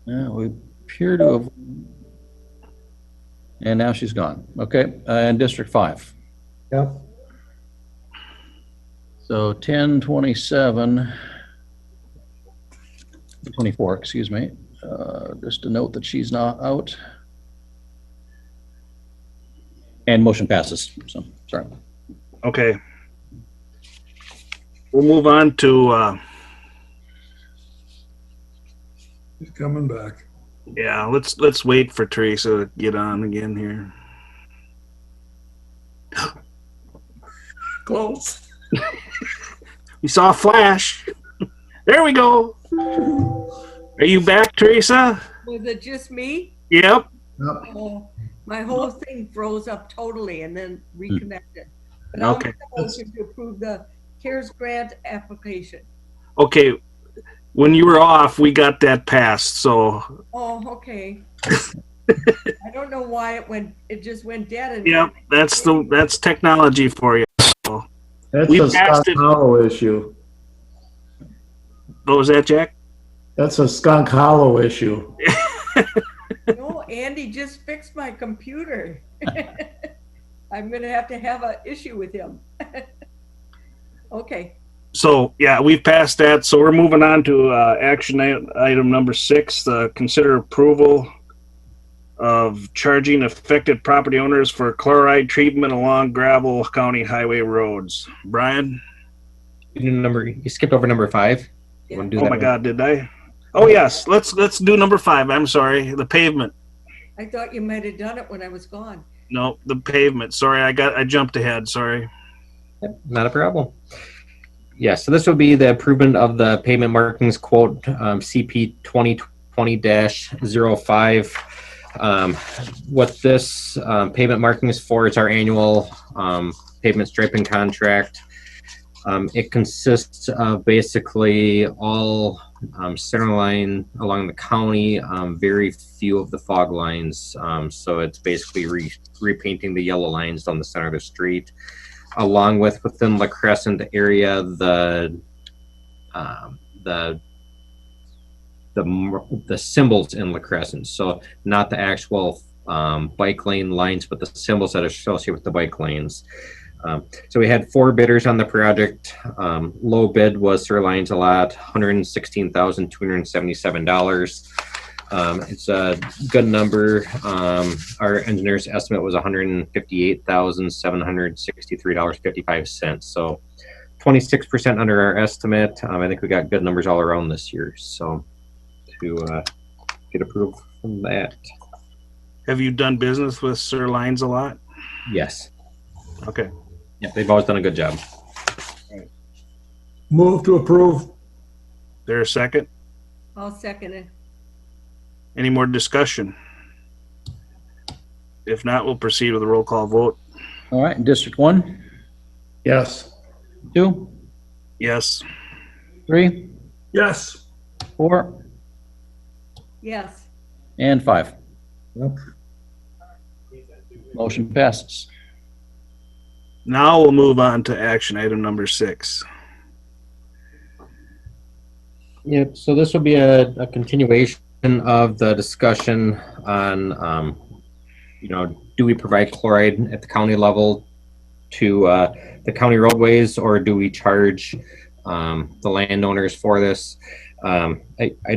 Yeah, we appear to have, and now she's gone. Okay, and District 5. Yep. So 10/27, 24, excuse me. Just a note that she's not out. And motion passes, so, sorry. Okay. We'll move on to, He's coming back. yeah, let's wait for Teresa to get on again here. Close. We saw a flash. There we go. Are you back, Teresa? Was it just me? Yep. Oh, my whole thing froze up totally and then reconnected. But I'll Okay. make a motion to approve the CARES grant application. Okay. When you were off, we got that passed, so. Oh, okay. I don't know why it just went dead. And Yep, that's technology for you. So, That's We a passed Skunk it. Hollow issue. what was that, Jack? That's a Skunk Hollow issue. no, Andy just fixed my computer. I'm gonna have to have an issue with him. Okay. So, yeah, we've passed that. So we're moving on to action item number 6, consider approval of charging affected property owners for chloride treatment along gravel county highway roads. Brian? You skipped over number 5. You want to do Oh that my one? God, did I? Oh yes, let's do number 5. I'm sorry, the pavement. I thought you might have done it when I was gone. No, the pavement. Sorry, I jumped ahead. Sorry. Yep, not a problem. Yes, so this would be the improvement of the pavement markings quote CP 2020-05. What this pavement marking is for is our annual pavement striping contract. It consists of basically all center line along the county, very few of the fog lines. So it's basically repainting the yellow lines down the center of the street, along with within La Crescent area, the symbols in La Crescent. So not the actual bike lane lines, but the symbols that are associated with the bike lanes. So we had 4 bidders on the project. Low bid was Sir Lines a Lot, $116,277. It's a good number. Our engineer's estimate was $158,763.55. So 26% under our estimate. I think we got good numbers all around this year. So to get approval from that. Have you done business with Sir Lines a lot? Yes. Okay. Yeah, they've always done a good job. Move to approve. There a second? I'll second it. Any more discussion? If not, we'll proceed with a roll call vote. All right, District 1, Yes. 2, Yes. 3, Yes. 4, Yes, and 5. Yep. Motion passes. Now we'll move on to action item number 6. Yep. So this will be a continuation of the discussion on, do we provide chloride at the county level to the county roadways, or do we charge the landowners for this? I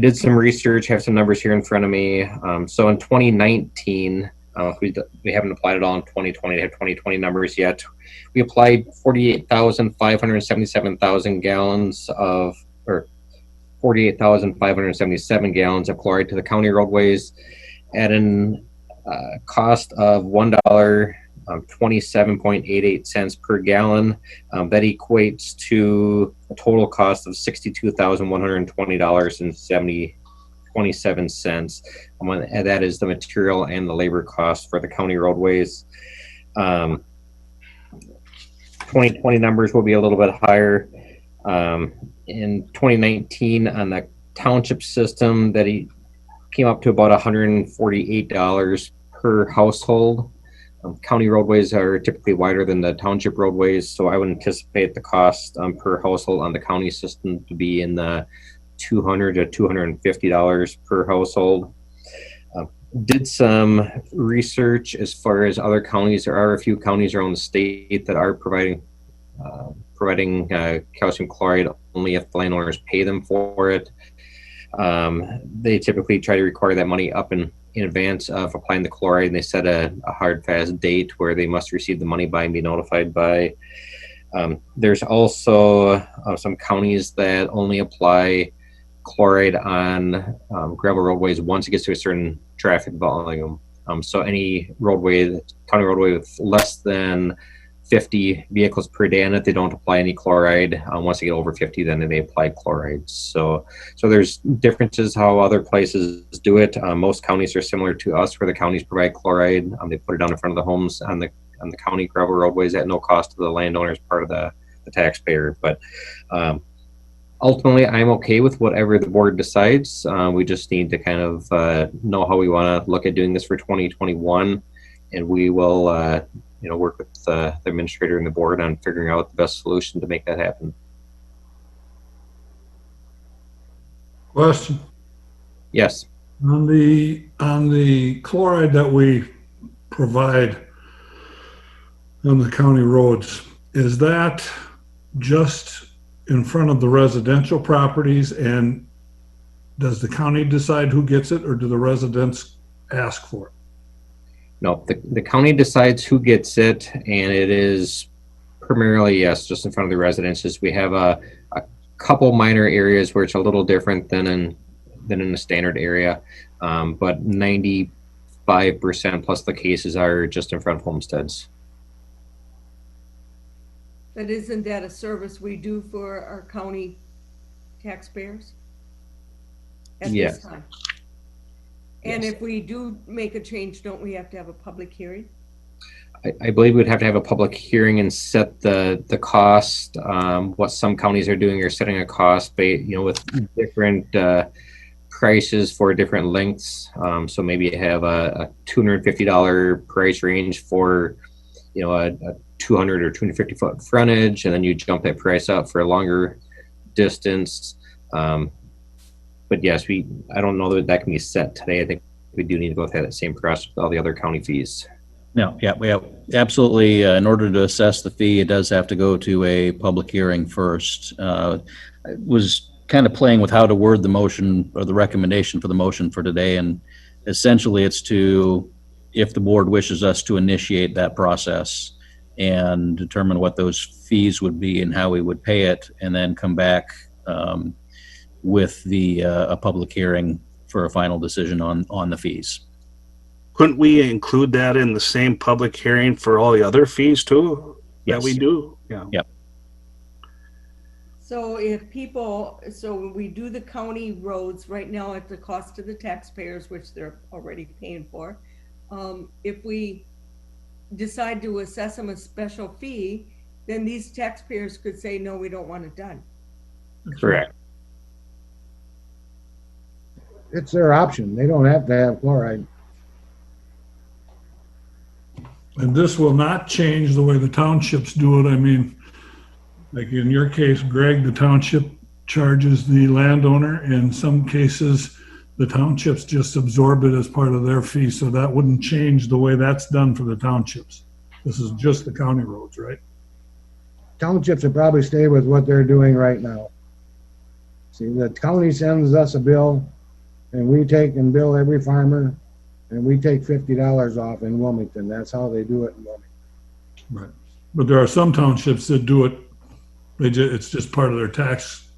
did some research, have some numbers here in front of me. So in 2019, we haven't applied it all in 2020, have 2020 numbers yet. We applied 48,577 gallons of, or 48,577 gallons of chloride to the county roadways at an cost of $1.27.88 per gallon. That equates to a total cost of $62,120.27. And that is the material and the labor cost for the county roadways. 2020 numbers will be a little bit higher. In 2019, on the township system, that he came up to about $148 per household. County roadways are typically wider than the township roadways, so I would anticipate the cost per household on the county system to be in the $200 to $250 per household. Did some research as far as other counties. There are a few counties around the state that are providing calcium chloride only if the landowners pay them for it. They typically try to require that money up in advance of applying the chloride, and they set a hard, fast date where they must receive the money by and be notified by. There's also some counties that only apply chloride on gravel roadways once it gets to a certain traffic volume. So any roadway, county roadway with less than 50 vehicles per day on it, they don't apply any chloride. Once they get over 50, then they apply chloride. So there's differences how other places do it. Most counties are similar to us, where the counties provide chloride. They put it down in front of the homes on the county gravel roadways at no cost to the landowners, part of the taxpayer. But ultimately, I'm okay with whatever the board decides. We just need to kind of know how we want to look at doing this for 2021, and we will work with the administrator and the board on figuring out the best solution to make that happen. Question. Yes. On the chloride that we provide on the county roads, is that just in front of the residential properties, and does the county decide who gets it, or do the residents ask for it? No, the county decides who gets it, and it is primarily, yes, just in front of the residences. We have a couple minor areas where it's a little different than in the standard area, but 95% plus the cases are just in front of homesteads. but isn't that a service we do for our county taxpayers? At Yes. this time? And Yes. if we do make a change, don't we have to have a public hearing? I believe we'd have to have a public hearing and set the cost. What some counties are doing are setting a cost, with different prices for different lengths. So maybe you have a $250 price range for, a 200 or 250 foot frontage, and then you jump that price up for a longer distance. But yes, I don't know that can be set today. I think we do need to go through that same process with all the other county fees. No, yeah, we have absolutely, in order to assess the fee, it does have to go to a public hearing first. It was kind of playing with how to word the motion or the recommendation for the motion for today. And essentially it's to, if the board wishes us to initiate that process and determine what those fees would be and how we would pay it, and then come back with a public hearing for a final decision on the fees. Couldn't we include that in the same public hearing for all the other fees too? That Yes. we do? Yeah. Yep. So so we do the county roads right now at the cost to the taxpayers, which they're already paying for. If we decide to assess them a special fee, then these taxpayers could say, no, we don't want it done. Correct. It's their option. They don't have to have chloride. And this will not change the way the townships do it. I mean, like in your case, Greg, the township charges the landowner. In some cases, the townships just absorb it as part of their fee. So that wouldn't change the way that's done for the townships. This is just the county roads, right? Townships would probably stay with what they're doing right now. See, the county sends us a bill, and we take and bill every farmer, and we take $50 off in Wilmington. That's how they do it in Wilmington. Right. But there are some townships that do it. It's just part of their tax.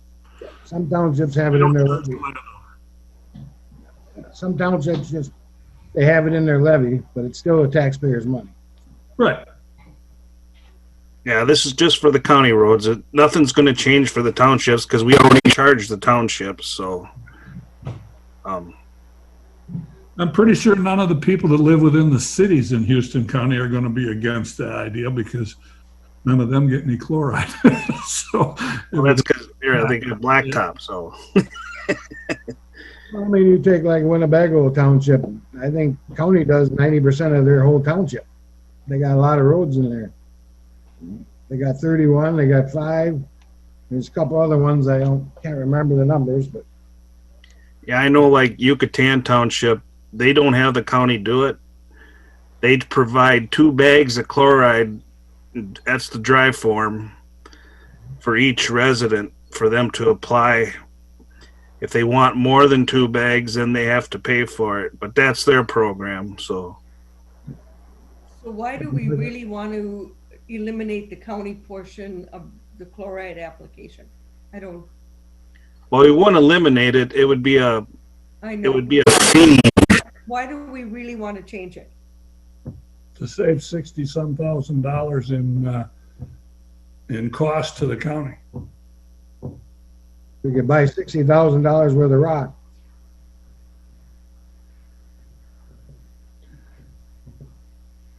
Some townships have it in their levy. Some townships just, they have it in their levy, but it's still a taxpayer's money. Right. Yeah, this is just for the county roads. Nothing's going to change for the townships because we already charge the townships. So, I'm pretty sure none of the people that live within the cities in Houston County are going to be against that idea because none of them get any chloride. So well, that's because they got blacktop. So, I mean, you take like Winnebago Township, I think county does 90% of their whole township. They got a lot of roads in there. They got 31, they got 5. There's a couple other ones can't remember the numbers, but yeah, I know like Yucatan Township, they don't have the county do it. They provide 2 bags of chloride. That's the dry form for each resident for them to apply. If they want more than 2 bags, then they have to pay for it. But that's their program. So why do we really want to eliminate the county portion of the chloride application? I don't. Well, we wouldn't eliminate it. It would be I know. It would be a fee. Why do we really want to change it? to save $60-some thousand in cost to the county. we could buy $60,000 worth of rock.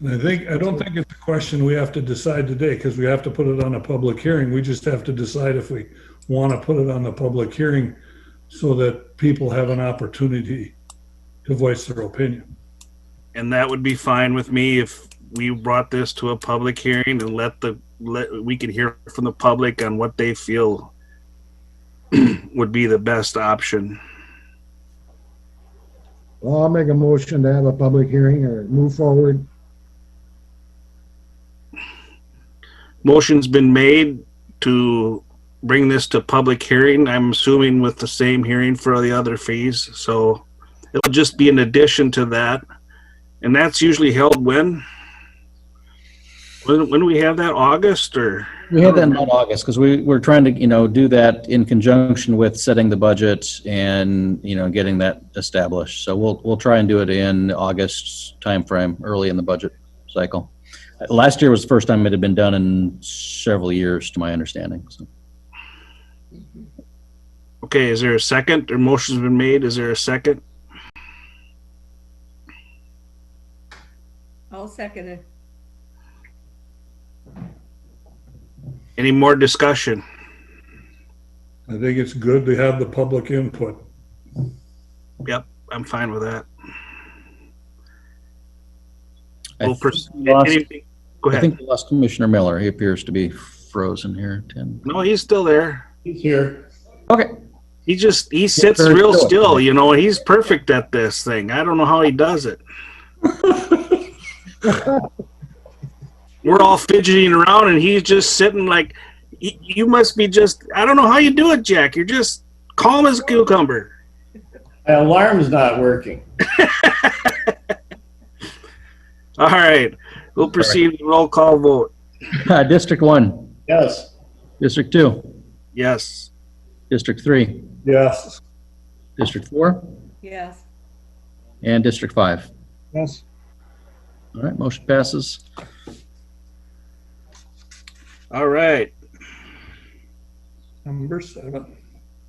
And I don't think it's a question we have to decide today because we have to put it on a public hearing. We just have to decide if we want to put it on the public hearing so that people have an opportunity to voice their opinion. And that would be fine with me if we brought this to a public hearing and we could hear from the public on what they feel would be the best option. Well, I'll make a motion to have a public hearing or move forward. Motion's been made to bring this to public hearing. I'm assuming with the same hearing for the other fees. So it'll just be an addition to that. And that's usually held when? When do we have that? August or? We have that in August because we're trying to, do that in conjunction with setting the budget and, getting that established. So we'll try and do it in August timeframe, early in the budget cycle. Last year was the first time it had been done in several years, to my understanding. So. Okay, is there a second? Or motion's been made? Is there a second? I'll second it. Any more discussion? I think it's good to have the public input. Yep, I'm fine with that. I We'll think proceed. we lost- Anything? Go I ahead. think we lost Commissioner Miller. He appears to be frozen here, Tim. No, he's still there. He's here. Okay. He sits very real still. still, he's perfect at this thing. I don't know how he does it. We're all fidgeting around and he's just sitting like, you must be I don't know how you do it, Jack. You're just calm as a cucumber. My alarm's not working. All right, we'll proceed with roll call vote. District 1, Yes. District 2, Yes. District 3, Yes. District 4, Yes. and District 5. Yes. All right, motion passes. All right. Number 7.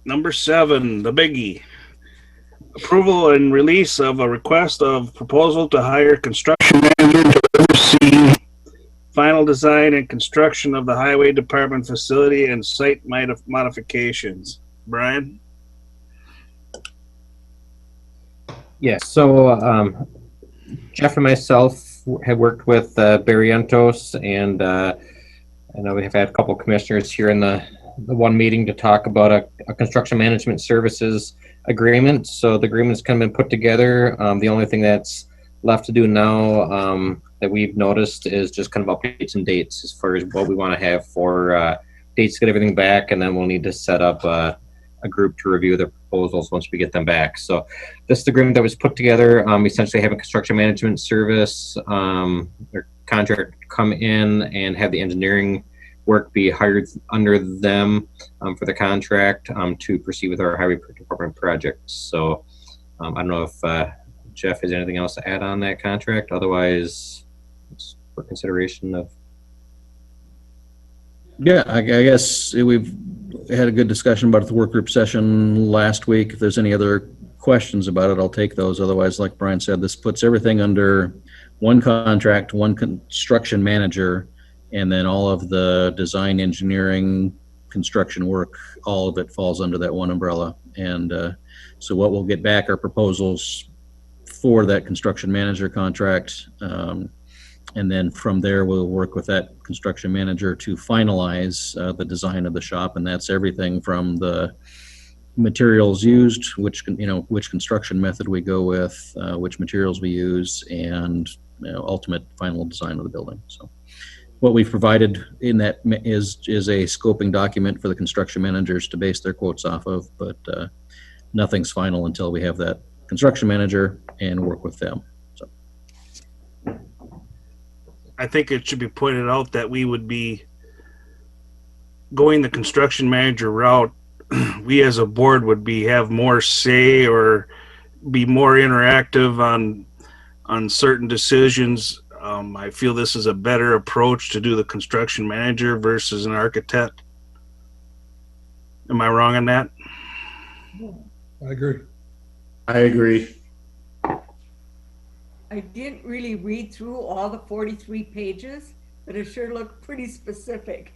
Number 7, the biggie. Approval and release of a request of proposal to hire construction manager to oversee final design and construction of the highway department facility and site modifications. Brian? Yes, so Jeff and myself have worked with Barrientos, and I know we have had a couple of commissioners here in the one meeting to talk about a construction management services agreement. So the agreement's kind of been put together. The only thing that's left to do now that we've noticed is just kind of updates and dates as far as what we want to have for dates to get everything back, and then we'll need to set up a group to review the proposals once we get them back. So this is the agreement that was put together. Essentially have a construction management service or contract come in and have the engineering work be hired under them for the contract to proceed with our highway department projects. So I don't know if Jeff has anything else to add on that contract. Otherwise, it's for consideration of. Yeah, I guess we've had a good discussion about the work group session last week. If there's any other questions about it, I'll take those. Otherwise, like Brian said, this puts everything under one contract, one construction manager, and then all of the design, engineering, construction work, all of it falls under that one umbrella. And so what we'll get back are proposals for that construction manager contract. And then from there, we'll work with that construction manager to finalize the design of the shop. And that's everything from the materials used, which construction method we go with, which materials we use, and ultimate final design of the building. So what we've provided in that is a scoping document for the construction managers to base their quotes off of, but nothing's final until we have that construction manager and work with them. I think it should be pointed out that we would be going the construction manager route. We as a board would have more say or be more interactive on certain decisions. I feel this is a better approach to do the construction manager versus an architect. Am I wrong on that? I agree. I agree. I didn't really read through all the 43 pages, but it sure looked pretty specific.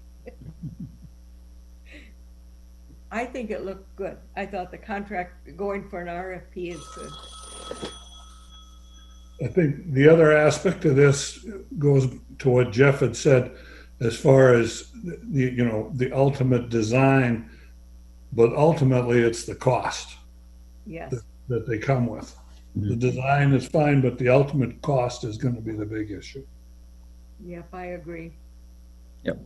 I think it looked good. I thought the contract going for an RFP is good. I think the other aspect of this goes to what Jeff had said as far as the ultimate design, but ultimately it's the cost Yes. that they come with. The design is fine, but the ultimate cost is going to be the big issue. Yep, I agree. Yep.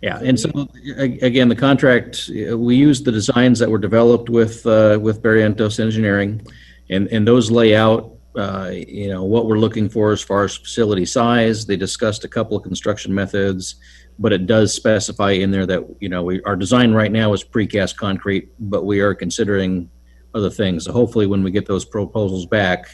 Yeah, and so again, the contract, we used the designs that were developed with Barrientos Engineering, and those lay out what we're looking for as far as facility size. They discussed a couple of construction methods, but it does specify in there that our design right now is precast concrete, but we are considering other things. So hopefully when we get those proposals back,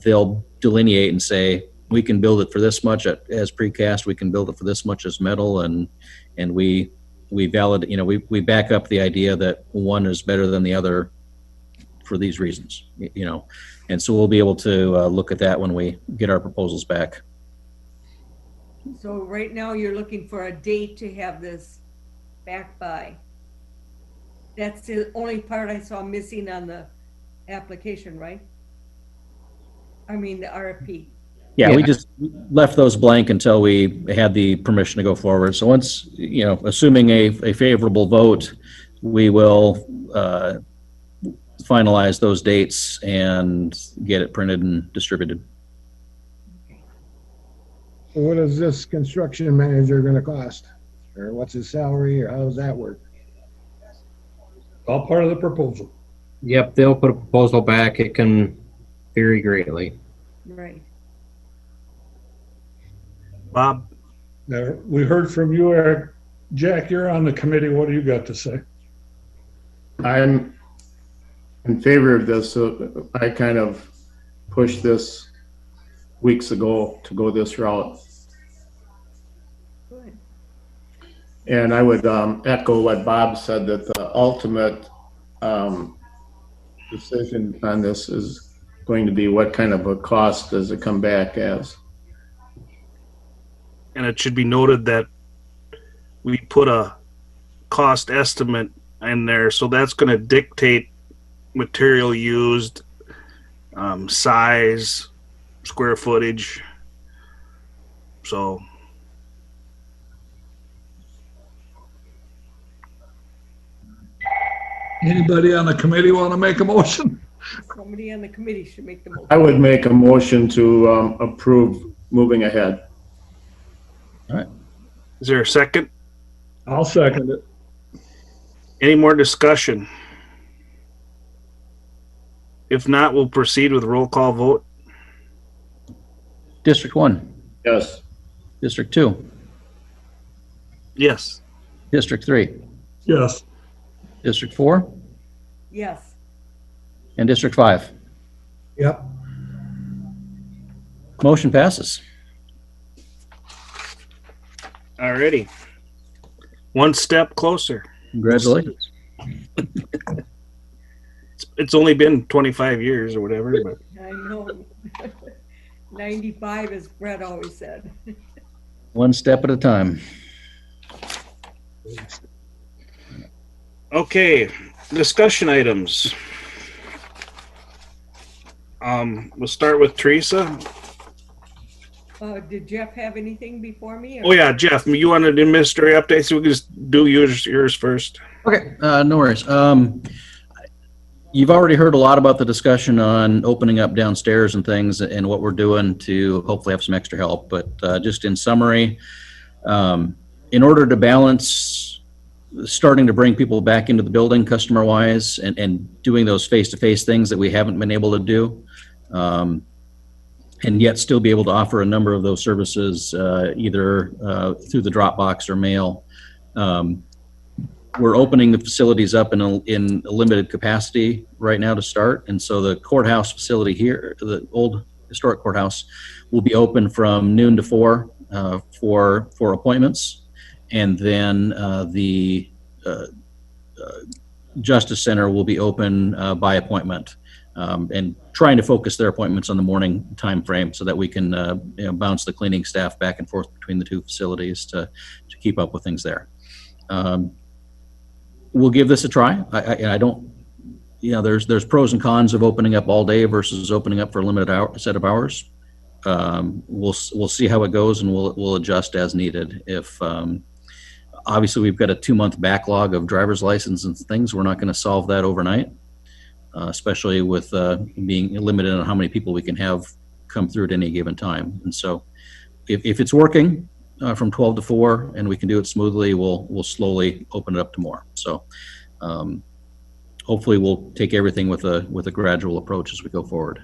they'll delineate and say, we can build it for this much as precast, we can build it for this much as metal, and we we back up the idea that one is better than the other for these reasons, and so we'll be able to look at that when we get our proposals back. So right now you're looking for a date to have this back by. That's the only part I saw missing on the application, right? I mean, the RFP. Yeah, we just left those blank until we had the permission to go forward. So once, assuming a favorable vote, we will finalize those dates and get it printed and distributed. So what is this construction manager gonna cost? Or what's his salary, or how does that work? All part of the proposal. Yep, they'll put a proposal back. It can vary greatly. Right. Bob, We heard from you, Eric. Jack, you're on the committee. What do you got to say? I'm in favor of this. So I kind of pushed this weeks ago to go this route. Good. And I would echo what Bob said, that the ultimate decision on this is going to be what kind of a cost does it come back as. and it should be noted that we put a cost estimate in there, so that's going to dictate material used, size, square footage. So Anybody on the committee want to make a motion? Somebody on the committee should make the motion. I would make a motion to approve moving ahead. is there a second? I'll second it. Any more discussion? If not, we'll proceed with roll call vote. District 1, Yes. District 2, Yes. District 3, Yes. District 4, Yes. and District 5. Yep. Motion passes. Alrighty. One step closer. Congratulations. It's only been 25 years or whatever, but I know. 95, as Brett always said. One step at a time. okay. Discussion items. We'll start with Teresa. Did Jeff have anything before me? Oh yeah, Jeff, you wanted to administrative update, so we can just do yours first. Okay, no worries. You've already heard a lot about the discussion on opening up downstairs and things and what we're doing to hopefully have some extra help. But just in summary, in order to balance starting to bring people back into the building customer-wise and doing those face-to-face things that we haven't been able to do, and yet still be able to offer a number of those services either through the Dropbox or mail, we're opening the facilities up in a limited capacity right now to start. And so the courthouse facility here, the old historic courthouse, will be open from noon to 4 for appointments. And then the Justice Center will be open by appointment, and trying to focus their appointments on the morning time frame so that we can bounce the cleaning staff back and forth between the two facilities to keep up with things there. We'll give this a try. I don't, there's pros and cons of opening up all day versus opening up for a limited set of hours. We'll see how it goes, and we'll adjust as needed. If obviously we've got a 2-month backlog of driver's license and things, we're not going to solve that overnight, especially with being limited on how many people we can have come through at any given time. And so if it's working from 12 to 4 and we can do it smoothly, we'll slowly open it up to more. So hopefully we'll take everything with a gradual approach as we go forward.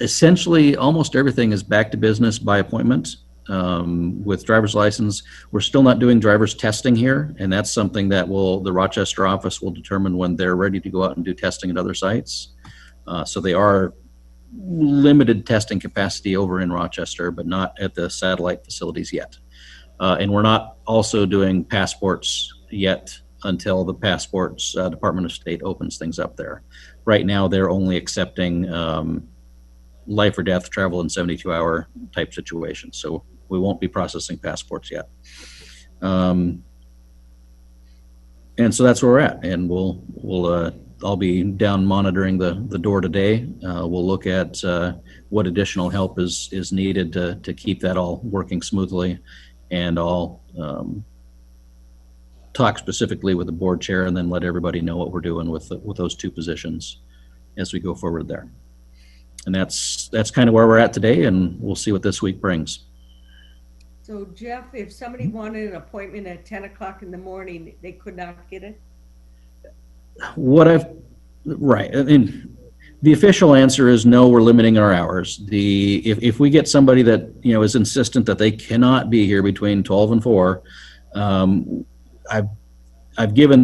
Essentially, almost everything is back to business by appointment. With driver's license, we're still not doing driver's testing here, and that's something that the Rochester office will determine when they're ready to go out and do testing at other sites. So they are limited testing capacity over in Rochester, but not at the satellite facilities yet. And we're not also doing passports yet until the passports Department of State opens things up there. Right now, they're only accepting life or death travel in 72-hour type situations. So we won't be processing passports yet. And so that's where we're at. And I'll be down monitoring the door today. We'll look at what additional help is needed to keep that all working smoothly. And I'll talk specifically with the board chair and then let everybody know what we're doing with those two positions as we go forward there. And that's kind of where we're at today, and we'll see what this week brings. So Jeff, if somebody wanted an appointment at 10 o'clock in the morning, they could not get it? Right. I mean, the official answer is no, we're limiting our hours. If we get somebody that, is insistent that they cannot be here between 12 and 4, I've given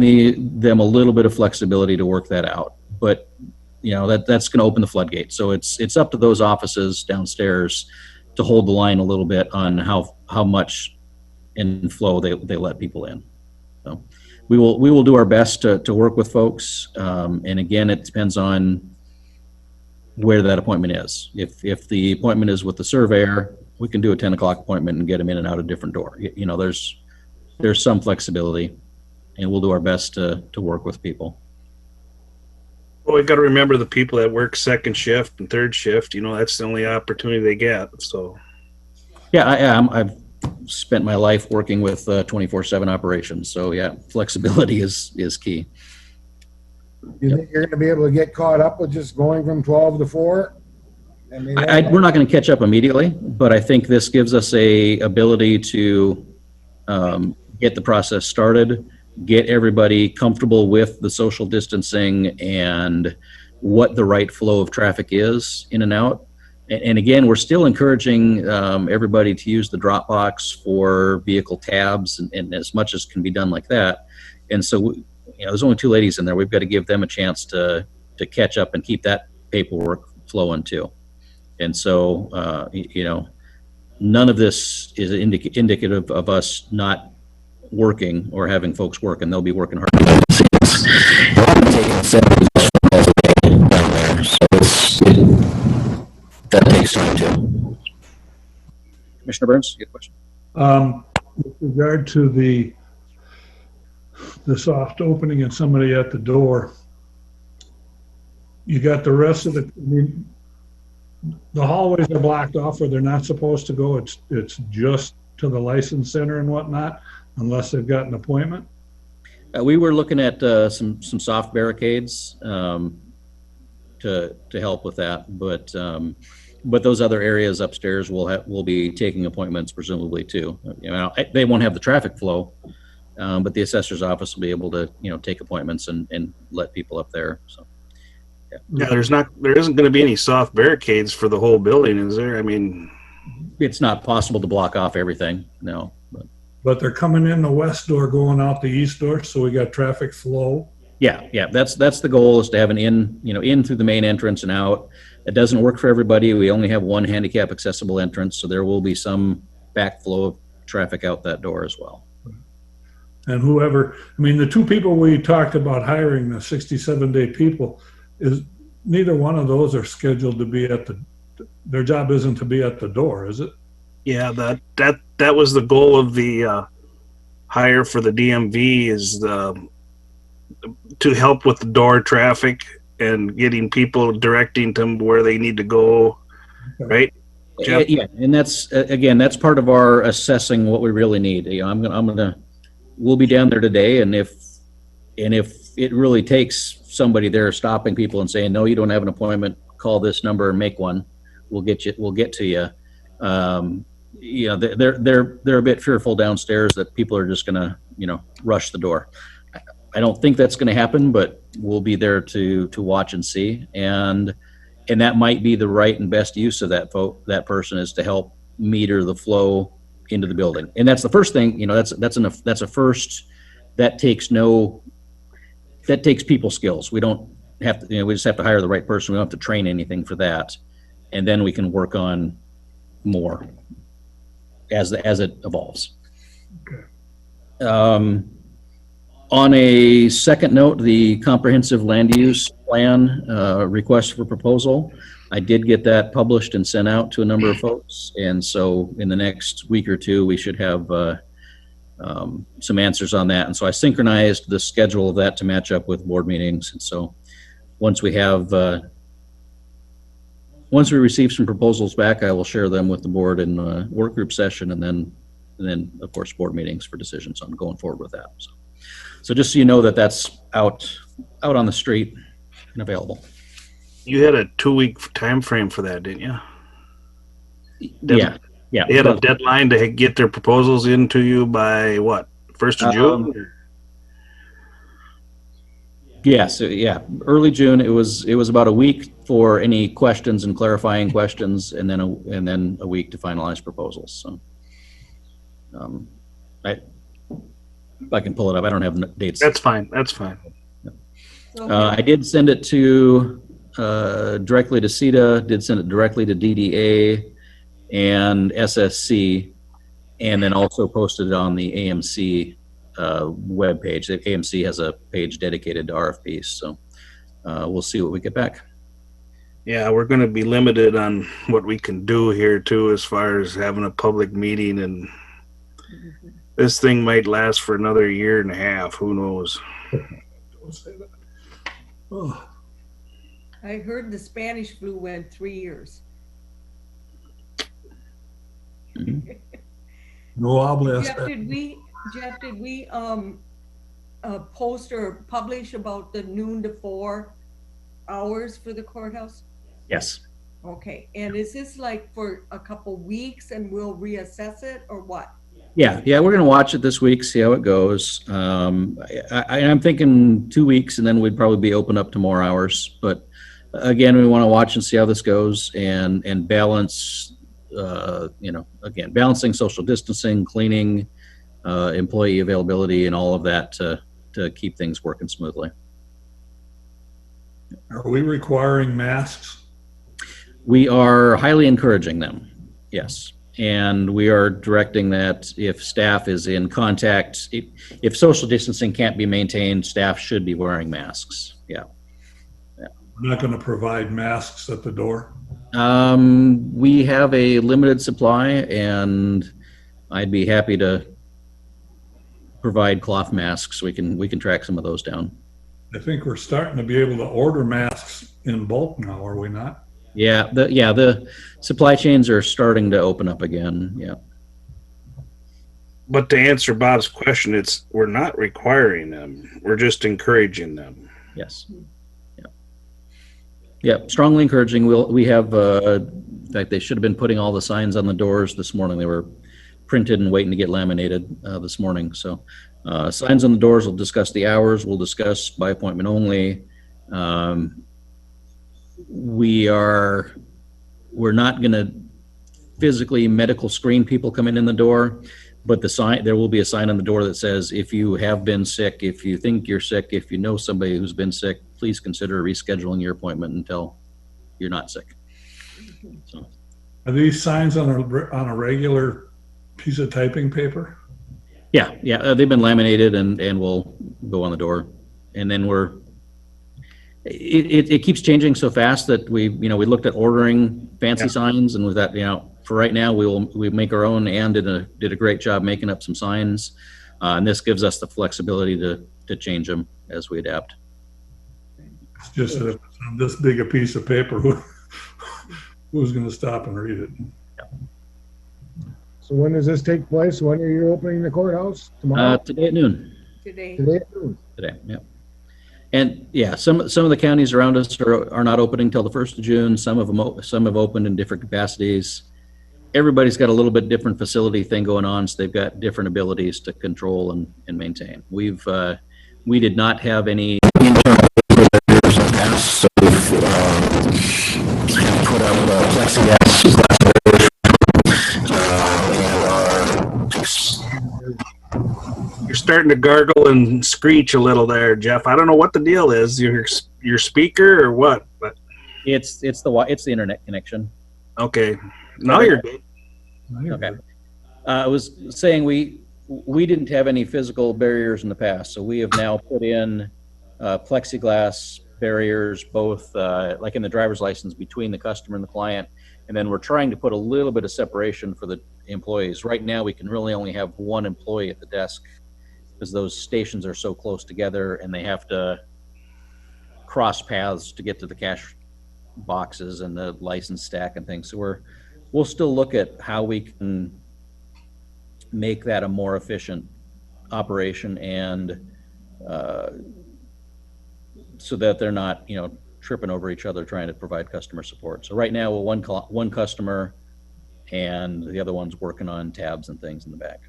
them a little bit of flexibility to work that out. But, that's going to open the floodgate. So it's up to those offices downstairs to hold the line a little bit on how much inflow they let people in. So we will do our best to work with folks. And again, it depends on where that appointment is. If the appointment is with the surveyor, we can do a 10 o'clock appointment and get them in and out a different door. There's some flexibility, and we'll do our best to work with people. Well, we got to remember the people that work second shift and third shift. That's the only opportunity they get. So, yeah, I've spent my life working with 24/7 operations. So yeah, flexibility is key. You think you're gonna be able to get caught up with just going from 12 to 4? We're not going to catch up immediately, but I think this gives us a ability to get the process started, get everybody comfortable with the social distancing and what the right flow of traffic is in and out. And again, we're still encouraging everybody to use the drop box for vehicle tabs and as much as can be done like that. And so, there's only 2 ladies in there. We've got to give them a chance to catch up and keep that paperwork flowing too. And so, none of this is indicative of us not working or having folks work, and they'll be working hard. That takes time too. Commissioner Burns, you have a question? With regard to the soft opening and somebody at the door, you got the rest of the hallways are blocked off where they're not supposed to go. It's just to the license center and whatnot, unless they've got an appointment. We were looking at some soft barricades to help with that, but those other areas upstairs will be taking appointments presumably too. They won't have the traffic flow, but the assessor's office will be able to take appointments and let people up there. So yeah, there isn't going to be any soft barricades for the whole building, is there? I mean, it's not possible to block off everything, no. But they're coming in the west door, going out the east door, so we got traffic flow. Yeah, that's the goal, is to have an in through the main entrance and out. It doesn't work for everybody. We only have one handicap accessible entrance, so there will be some backflow of traffic out that door as well. And the 2 people we talked about hiring, the 67-day people, neither one of those are scheduled to be their job isn't to be at the door, is it? yeah, that was the goal of the hire for the DMV, is to help with the door traffic and getting people, directing them where they need to go, right? Jeff? Yeah, and that's part of our assessing what we really need. We'll be down there today, and if it really takes somebody there stopping people and saying, no, you don't have an appointment, call this number and make one, we'll get to you. They're a bit fearful downstairs that people are just gonna rush the door. I don't think that's going to happen, but we'll be there to watch and see, and that might be the right and best use of that person, is to help meter the flow into the building. And that's the first thing, that's a first. That takes people skills. We don't have to, we just have to hire the right person. We don't have to train anything for that, and then we can work on more as it evolves. Okay. On a second note, the comprehensive land use plan request for proposal, I did get that published and sent out to a number of folks. And so in the next week or 2, we should have some answers on that. And so I synchronized the schedule of that to match up with board meetings. And so once we receive some proposals back, I will share them with the board in a work group session, and then of course board meetings for decisions on going forward with that. So just so you know that's out on the street and available. You had a 2-week time frame for that, didn't you? Yeah. They had a deadline to get their proposals into you by what? 1st of June? Yes, yeah, early June. It was about a week for any questions and clarifying questions, and then a week to finalize proposals. So, I if I can pull it up. I don't have dates. That's fine. That's fine. So I did send it to directly to CETA. Did send it directly to DDA and SSC, and then also posted it on the AMC webpage. The AMC has a page dedicated to RFPs. So. We'll see what we get back. Yeah, we're going to be limited on what we can do here too, as far as having a public meeting, and this thing might last for another year and a half. Who knows? Don't say that. Oh, I heard the Spanish flu went 3 years. no habla Jeff, español. Jeff, did we post or publish about the noon to 4 hours for the courthouse? Yes. Okay, and is this like for a couple weeks and we'll reassess it, or what? Yeah, we're going to watch it this week, see how it goes. I'm thinking 2 weeks, and then we'd probably be open up to more hours. But again, we want to watch and see how this goes, and balance, again, balancing social distancing, cleaning, employee availability, and all of that to keep things working smoothly. Are we requiring masks? We are highly encouraging them, yes. And we are directing that if staff is in contact, if social distancing can't be maintained, staff should be wearing masks. Yeah. We're not going to provide masks at the door. We have a limited supply, and I'd be happy to provide cloth masks. We can track some of those down. I think we're starting to be able to order masks in bulk now, are we not? Yeah, the supply chains are starting to open up again. Yeah. But to answer Bob's question, we're not requiring them. We're just encouraging them. Yes. Yeah, strongly encouraging. We have, in fact, they should have been putting all the signs on the doors this morning. They were printed and waiting to get laminated this morning. So signs on the doors will discuss the hours. We'll discuss by appointment only. We're not going to physically medical screen people coming in the door, but there will be a sign on the door that says, if you have been sick, if you think you're sick, if you know somebody who's been sick, please consider rescheduling your appointment until you're not sick. So, Are these signs on a regular piece of typing paper? yeah, they've been laminated and will go on the door. And then it keeps changing so fast that we looked at ordering fancy signs, and with that, for right now we make our own, and did a great job making up some signs, and this gives us the flexibility to change them as we adapt. It's just that if it's on this big a piece of paper, who's going to stop and read it? So when does this take place? When are you opening the courthouse? Tomorrow? Today at noon. Today. Today at noon. Today, yeah. And yeah, some of the counties around us are not opening till the 1st of June. Some have opened in different capacities. Everybody's got a little bit different facility thing going on, so they've got different abilities to control and maintain. We did not have any internal barriers in the past, so we've put up plexiglass barriers, You're starting to gargle and screech a little there, Jeff. I don't know what the deal is. Your speaker or what? But it's the internet connection. okay, now you're good. Okay. I was saying we didn't have any physical barriers in the past, so we have now put in plexiglass barriers, both like in the driver's license, between the customer and the client, and then we're trying to put a little bit of separation for the employees. Right now, we can really only have one employee at the desk because those stations are so close together, and they have to cross paths to get to the cash boxes and the license stack and things. So we'll still look at how we can make that a more efficient operation, and so that they're not, tripping over each other trying to provide customer support. So right now, we're one customer, and the other one's working on tabs and things in the back.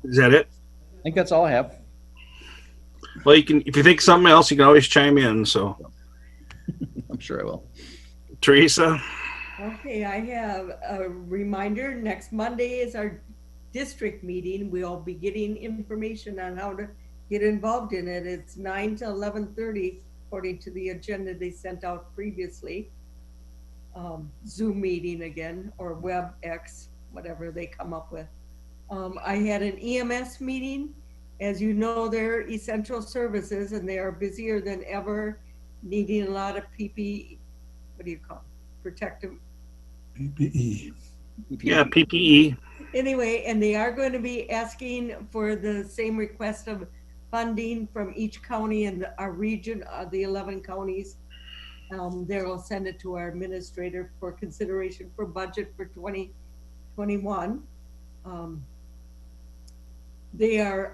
Is that it? I think that's all I have. Well, you can, if you think something else, you can always chime in. So, I'm sure I will. Teresa, Okay, I have a reminder, next Monday is our district meeting. We'll be getting information on how to get involved in it. It's 9 to 11:30, according to the agenda they sent out previously. Zoom meeting again, or WebEx, whatever they come up with. I had an EMS meeting. As you know, they're essential services and they are busier than ever, needing a lot of PPE, what do you call it? Protective. PPE. yeah, PPE. Anyway, and they are going to be asking for the same request of funding from each county in our region, the 11 counties. They will send it to our administrator for consideration for budget for 2021. They are,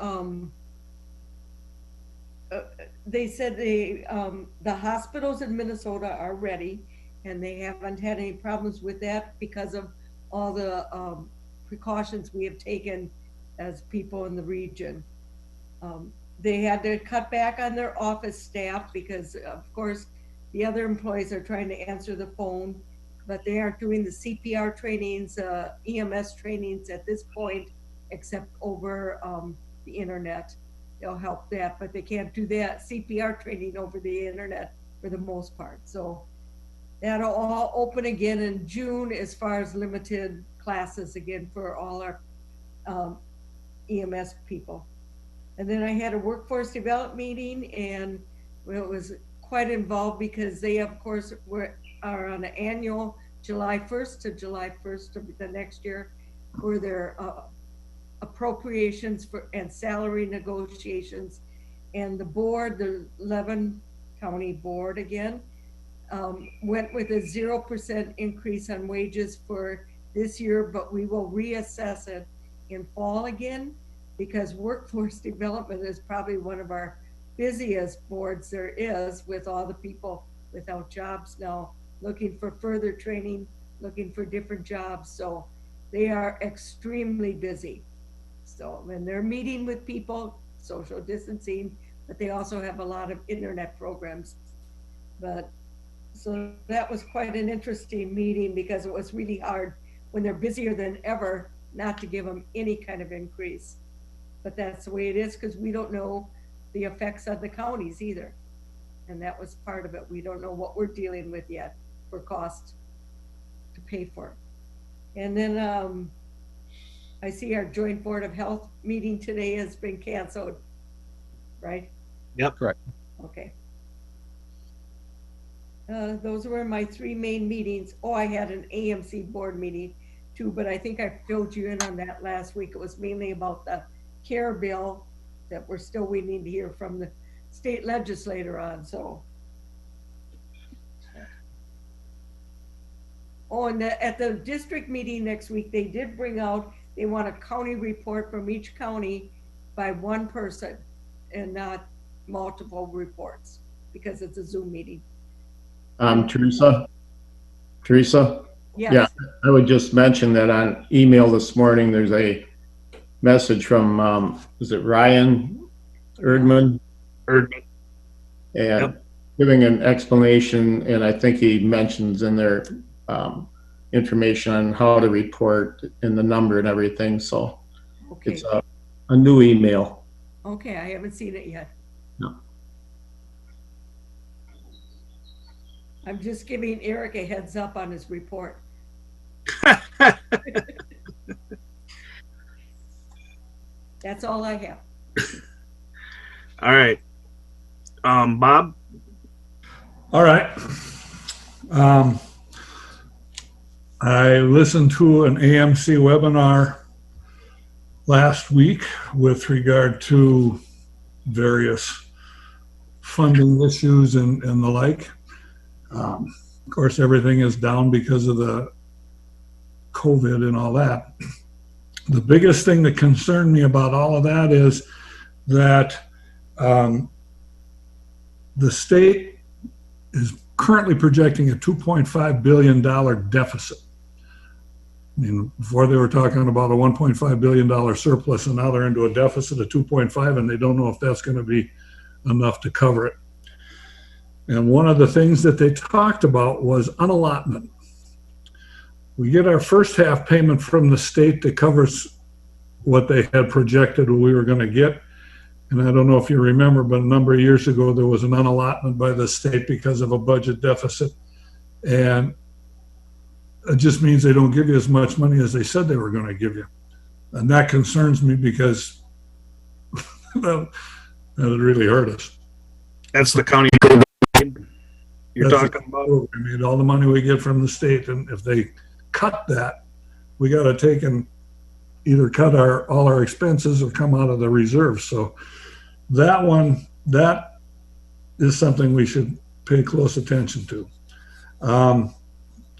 they said the hospitals in Minnesota are ready and they haven't had any problems with that because of all the precautions we have taken as people in the region. They had to cut back on their office staff because of course the other employees are trying to answer the phone, but they aren't doing the CPR trainings, EMS trainings at this point, except over the internet. They'll help that, but they can't do that CPR training over the internet for the most part. So that'll all open again in June as far as limited classes again for all our EMS people. And then I had a workforce development meeting and it was quite involved because they of course are on an annual July 1st to July 1st of the next year for their appropriations for and salary negotiations. And the board, the 11 county board again, went with a 0% increase on wages for this year, but we will reassess it in fall again because workforce development is probably one of our busiest boards there is, with all the people without jobs now looking for further training, looking for different jobs. So they are extremely busy. So when they're meeting with people, social distancing, but they also have a lot of internet programs. But so that was quite an interesting meeting because it was really hard when they're busier than ever not to give them any kind of increase. But that's the way it is because we don't know the effects of the counties either. And that was part of it. We don't know what we're dealing with yet for cost to pay for. And then I see our joint board of health meeting today has been canceled, right? Yep. Correct. Okay. Those were my three main meetings. Oh, I had an AMC board meeting too, but I think I filled you in on that last week. It was mainly about the care bill that we're still waiting to hear from the state legislator on, so. Oh, and at the district meeting next week, they did bring out, they want a county report from each county by one person and not multiple reports because it's a Zoom meeting. Teresa? Yes. Yeah, I would just mention that on email this morning, there's a message from, is it Ryan Erdman? Erdman. And Yep. giving an explanation, and I think he mentions in there information on how to report and the number and everything. So Okay. it's a new email. Okay, I haven't seen it yet. No. I'm just giving Eric a heads up on his report. That's all I have. All right. Bob? All right. I listened to an AMC webinar last week with regard to various funding issues and the like. Of course, everything is down because of the COVID and all that. The biggest thing that concerned me about all of that is that the state is currently projecting a $2.5 billion deficit. I mean, before they were talking about a $1.5 billion surplus, and now they're into a deficit of 2.5, and they don't know if that's going to be enough to cover it. And one of the things that they talked about was unallotment. We get our first half payment from the state that covers what they had projected we were going to get. And I don't know if you remember, but a number of years ago, there was an unallotment by the state because of a budget deficit. And it just means they don't give you as much money as they said they were going to give you. And that concerns me because that would really hurt us. That's the county you're That's talking about. I mean, all the money we get from the state, and if they cut that, we got to take and either cut all our expenses or come out of the reserves. So that is something we should pay close attention to.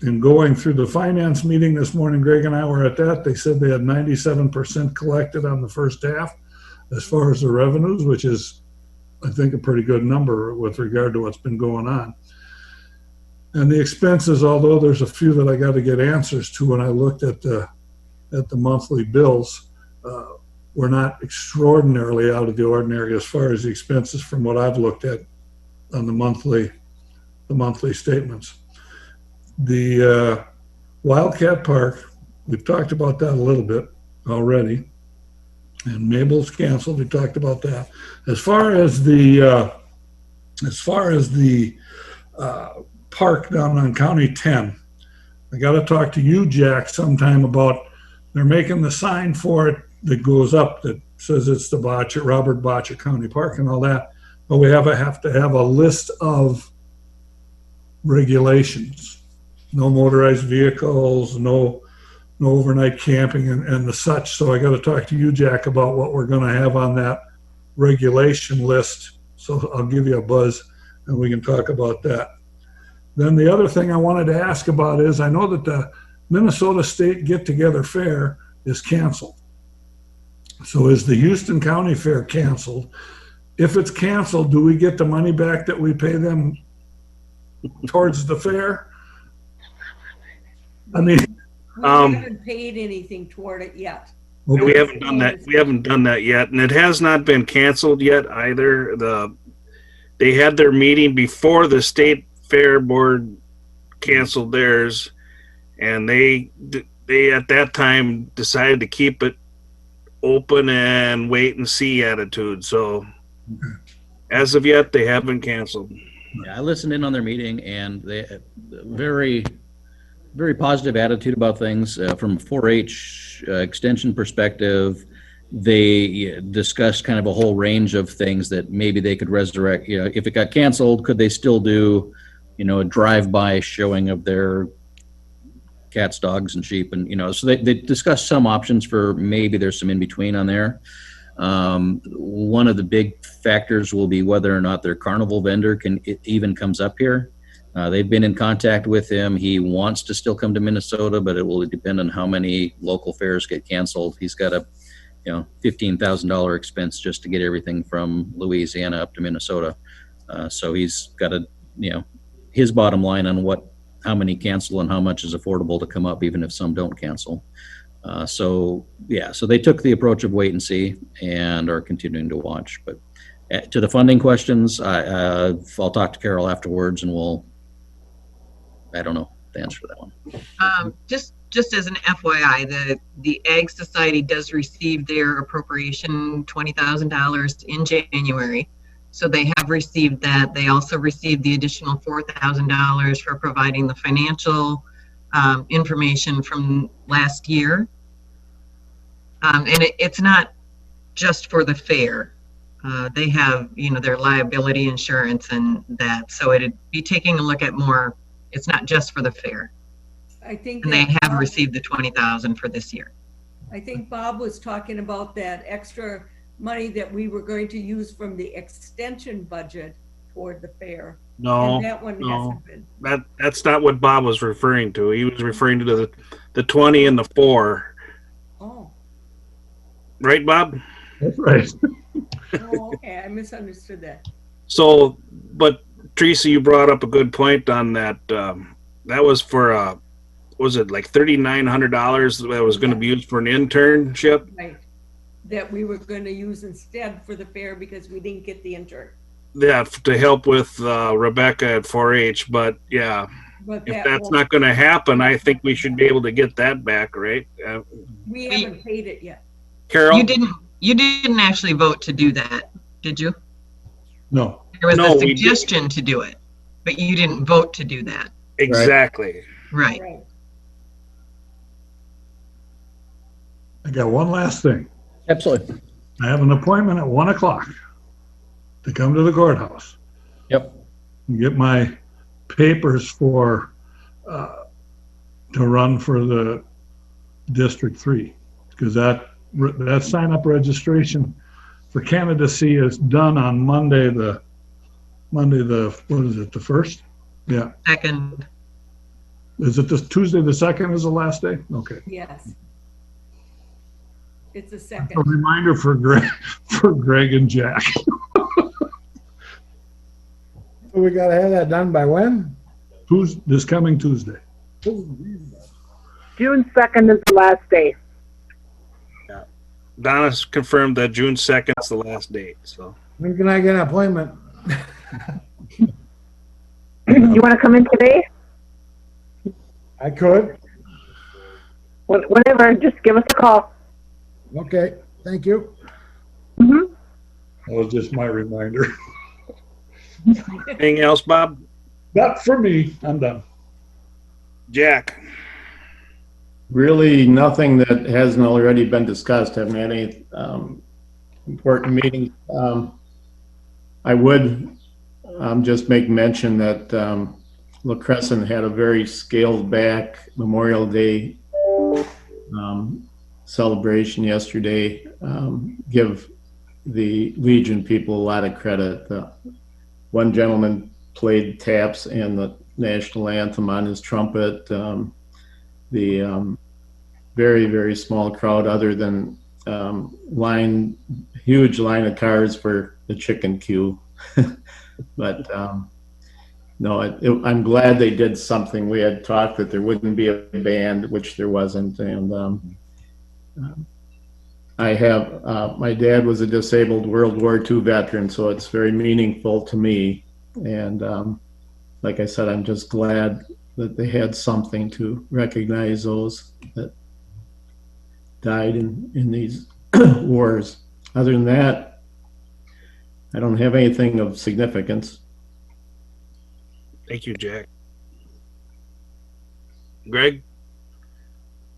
In going through the finance meeting this morning, Greg and I were at that. They said they had 97% collected on the first half as far as the revenues, which is, I think, a pretty good number with regard to what's been going on. And the expenses, although there's a few that I got to get answers to when I looked at the monthly bills, were not extraordinarily out of the ordinary as far as the expenses from what I've looked at on the monthly statements. The Wildcat Park, we've talked about that a little bit already, and Mabel's canceled. We talked about that. As far as the park down on County 10, I got to talk to you, Jack, sometime about. They're making the sign for it that goes up that says it's the Robert Botcha County Park and all that, but we have to have a list of regulations. No motorized vehicles, no overnight camping and the such. So I got to talk to you, Jack, about what we're going to have on that regulation list. So I'll give you a buzz and we can talk about that. Then the other thing I wanted to ask about is, I know that the Minnesota State Get-Together Fair is canceled. So is the Houston County Fair canceled? If it's canceled, do we get the money back that we pay them towards the fair? I mean, We haven't paid anything toward it yet. okay. We haven't done that. We haven't done that yet, and it has not been canceled yet either. They had their meeting before the state fair board canceled theirs, and they at that time decided to keep it open and wait and see attitude. So as of yet, they haven't canceled. Yeah, I listened in on their meeting, and they very, very positive attitude about things. From 4-H extension perspective, they discussed kind of a whole range of things that maybe they could resurrect. You know, if it got canceled, could they still do, a drive-by showing of their cats, dogs, and sheep? And, so they discussed some options for maybe there's some in between on there. One of the big factors will be whether or not their carnival vendor even comes up here. They've been in contact with him. He wants to still come to Minnesota, but it will depend on how many local fairs get canceled. He's got a, $15,000 expense just to get everything from Louisiana up to Minnesota. So he's got his bottom line on how many cancel and how much is affordable to come up, even if some don't cancel. So they took the approach of wait and see and are continuing to watch. But to the funding questions, I'll talk to Carol afterwards, and I don't know the answer to that one. Just as an FYI, the Ag Society does receive their appropriation, $20,000 in January. So they have received that. They also received the additional $4,000 for providing the financial information from last year. And it's not just for the fair. They have, their liability insurance and that. So it'd be taking a look at more. It's not just for the fair. I think. And they have received the $20,000 for this year. I think Bob was talking about that extra money that we were going to use from the extension budget toward the fair. No, and that one hasn't been. That's not what Bob was referring to. He was referring to the 20 and the 4. Oh. Right, Bob? That's right. Oh, okay. I misunderstood that. So, but Teresa, you brought up a good point on that. That was for was it like $3,900 that was going to be used for an internship? Right. That we were gonna use instead for the fair because we didn't get the intern. Yeah, to help with Rebecca at 4-H. But yeah, But if that that's won't- not going to happen, I think we should be able to get that back, right? We haven't paid it yet. Carol? You didn't actually vote to do that, did you? No, There was No, a we did- suggestion to do it, but you didn't vote to do that. Exactly. Right. Right. I got one last thing. Absolutely. I have an appointment at 1:00 to come to the courthouse Yep. and get my papers for, to run for the District 3. Because that sign-up registration for candidacy is done on Monday, what is it, the 1st? Yeah. Second, Is it this Tuesday, the 2nd is the last day? Okay. Yes. It's a A second. reminder for Greg and Jack. So we gotta have that done by when? This coming Tuesday. June 2nd is the last day. Donna's confirmed that June 2nd is the last date. So When can I get an appointment? You want to come in today? I could. Whenever, just give us a call. Okay, thank you. Hmm. That was just my reminder. anything else, Bob? Not for me. I'm done. Jack? Really, nothing that hasn't already been discussed. Haven't had any important meetings. I would just make mention that La Crescent had a very scaled back Memorial Day celebration yesterday. Give the Legion people a lot of credit. One gentleman played taps and the national anthem on his trumpet. The very, very small crowd, other than huge line of cars for the chicken queue. But no, I'm glad they did something. We had talked that there wouldn't be a band, which there wasn't. And I have, my dad was a disabled World War II veteran, so it's very meaningful to me. And like I said, I'm just glad that they had something to recognize those that died in these wars. Other than that, I don't have anything of significance. Thank you, Jack. Greg?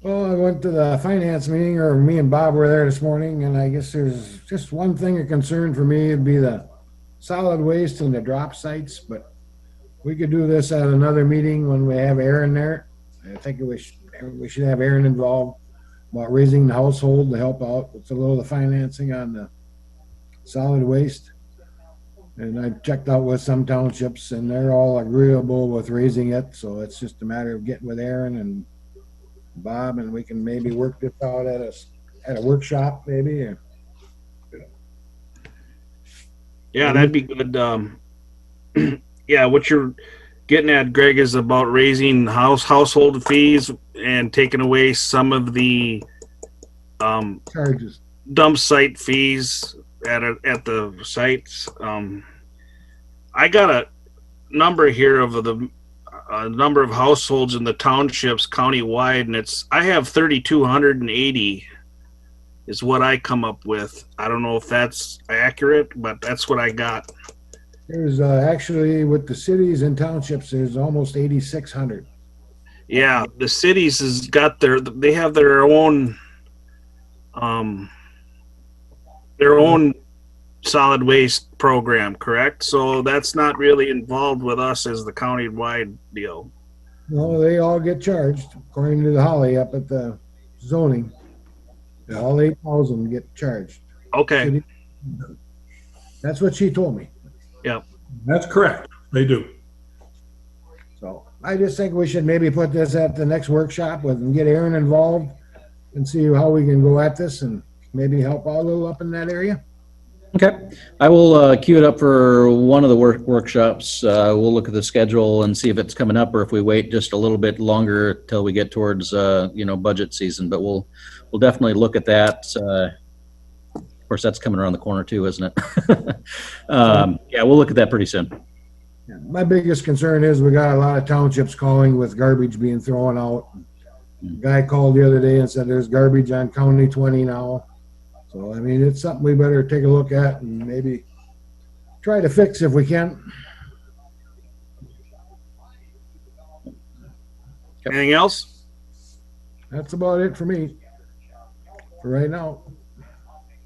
Well, I went to the finance meeting, or me and Bob were there this morning, and I guess there's just one thing of concern for me, it'd be the solid waste and the drop sites, but we could do this at another meeting when we have Aaron there. I think we should have Aaron involved about raising the household to help out with a little of the financing on the solid waste. And I checked out with some townships and they're all agreeable with raising it. So it's just a matter of getting with Aaron and Bob, and we can maybe work this out at a workshop maybe. Or, Yeah, that'd be good. Yeah, what you're getting at, Greg, is about raising household fees and taking away some of the charges. dump site fees at the sites. I got a number here of the number of households in the townships countywide, and I have 3,280 is what I come up with. I don't know if that's accurate, but that's what I got. There's actually with the cities and townships, there's almost 8,600. Yeah, the cities they have their own solid waste program, correct? So that's not really involved with us as the county-wide deal. No, they all get charged according to the Holly up at the zoning. All 8,000 get charged. Okay. That's what she told me. Yeah. That's correct. They do. So I just think we should maybe put this at the next workshop and get Aaron involved and see how we can go at this and maybe help out a little up in that area. Okay, I will queue it up for one of the workshops. We'll look at the schedule and see if it's coming up, or if we wait just a little bit longer till we get towards budget season. But we'll definitely look at that. Of course, that's coming around the corner too, isn't it? Yeah, we'll look at that pretty soon. My biggest concern is we got a lot of townships calling with garbage being thrown out. Guy called the other day and said there's garbage on County 20 now. So, I mean, it's something we better take a look at and maybe try to fix if we can. Anything else? That's about it for me for right now.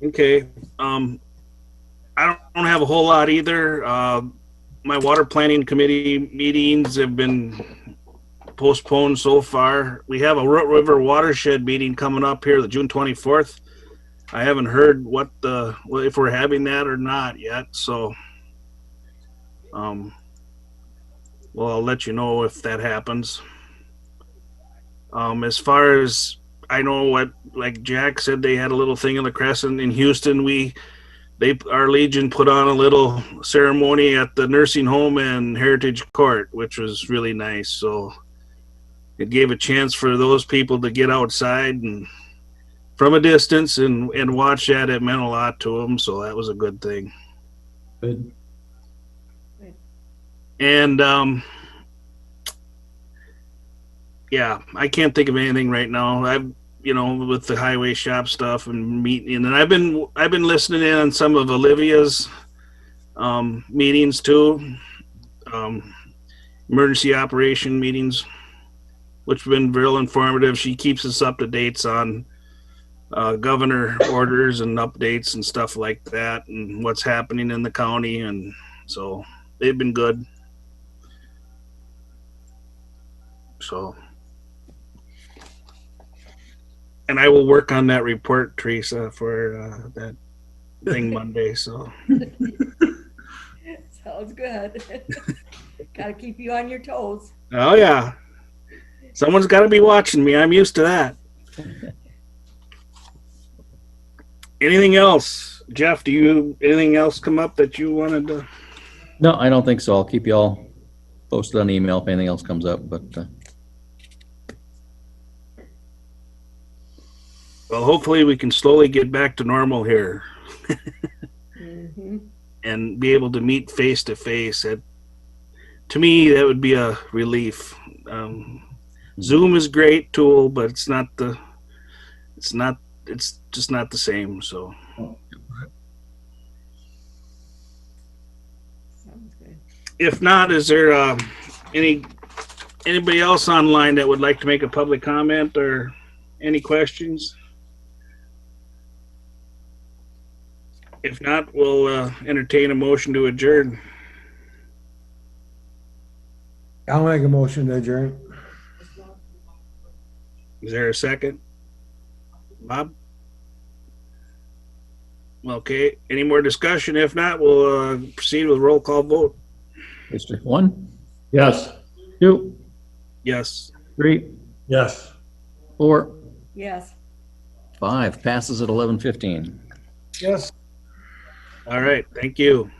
Okay. I don't have a whole lot either. My water planning committee meetings have been postponed so far. We have a Root River watershed meeting coming up here, the June 24th. I haven't heard if we're having that or not yet. So, well, I'll let you know if that happens. As far as I know, like Jack said, they had a little thing in the Crescent in Houston. Our Legion put on a little ceremony at the nursing home and Heritage Court, which was really nice. So it gave a chance for those people to get outside and from a distance and watch that. It meant a lot to them. So that was a good thing. Good. And, yeah, I can't think of anything right now. With the highway shop stuff and meeting, and I've been listening in on some of Olivia's meetings too, emergency operation meetings, which have been real informative. She keeps us up to dates on governor orders and updates and stuff like that, and what's happening in the county, and so they've been good. So. And I will work on that report, Teresa, for that thing Monday. So Sounds good. Gotta keep you on your toes. Oh yeah, someone's got to be watching me. I'm used to that. Anything else, Jeff? Anything else come up that you wanted to? No, I don't think so. I'll keep you all posted on email if anything else comes up. But Well, hopefully we can slowly get back to normal here. Mm-hmm. And be able to meet face to face. To me, that would be a relief. Zoom is a great tool, but it's just not the same. So, Sounds good. if not, is there anybody else online that would like to make a public comment or any questions? If not, we'll entertain a motion to adjourn. I'll make a motion to adjourn. Is there a second? Bob? Okay, any more discussion? If not, we'll proceed with roll call vote. Mr. 1, Yes. 2, Yes. 3, Yes. 4, Yes. 5 passes at 11:15. Yes. All right, thank you.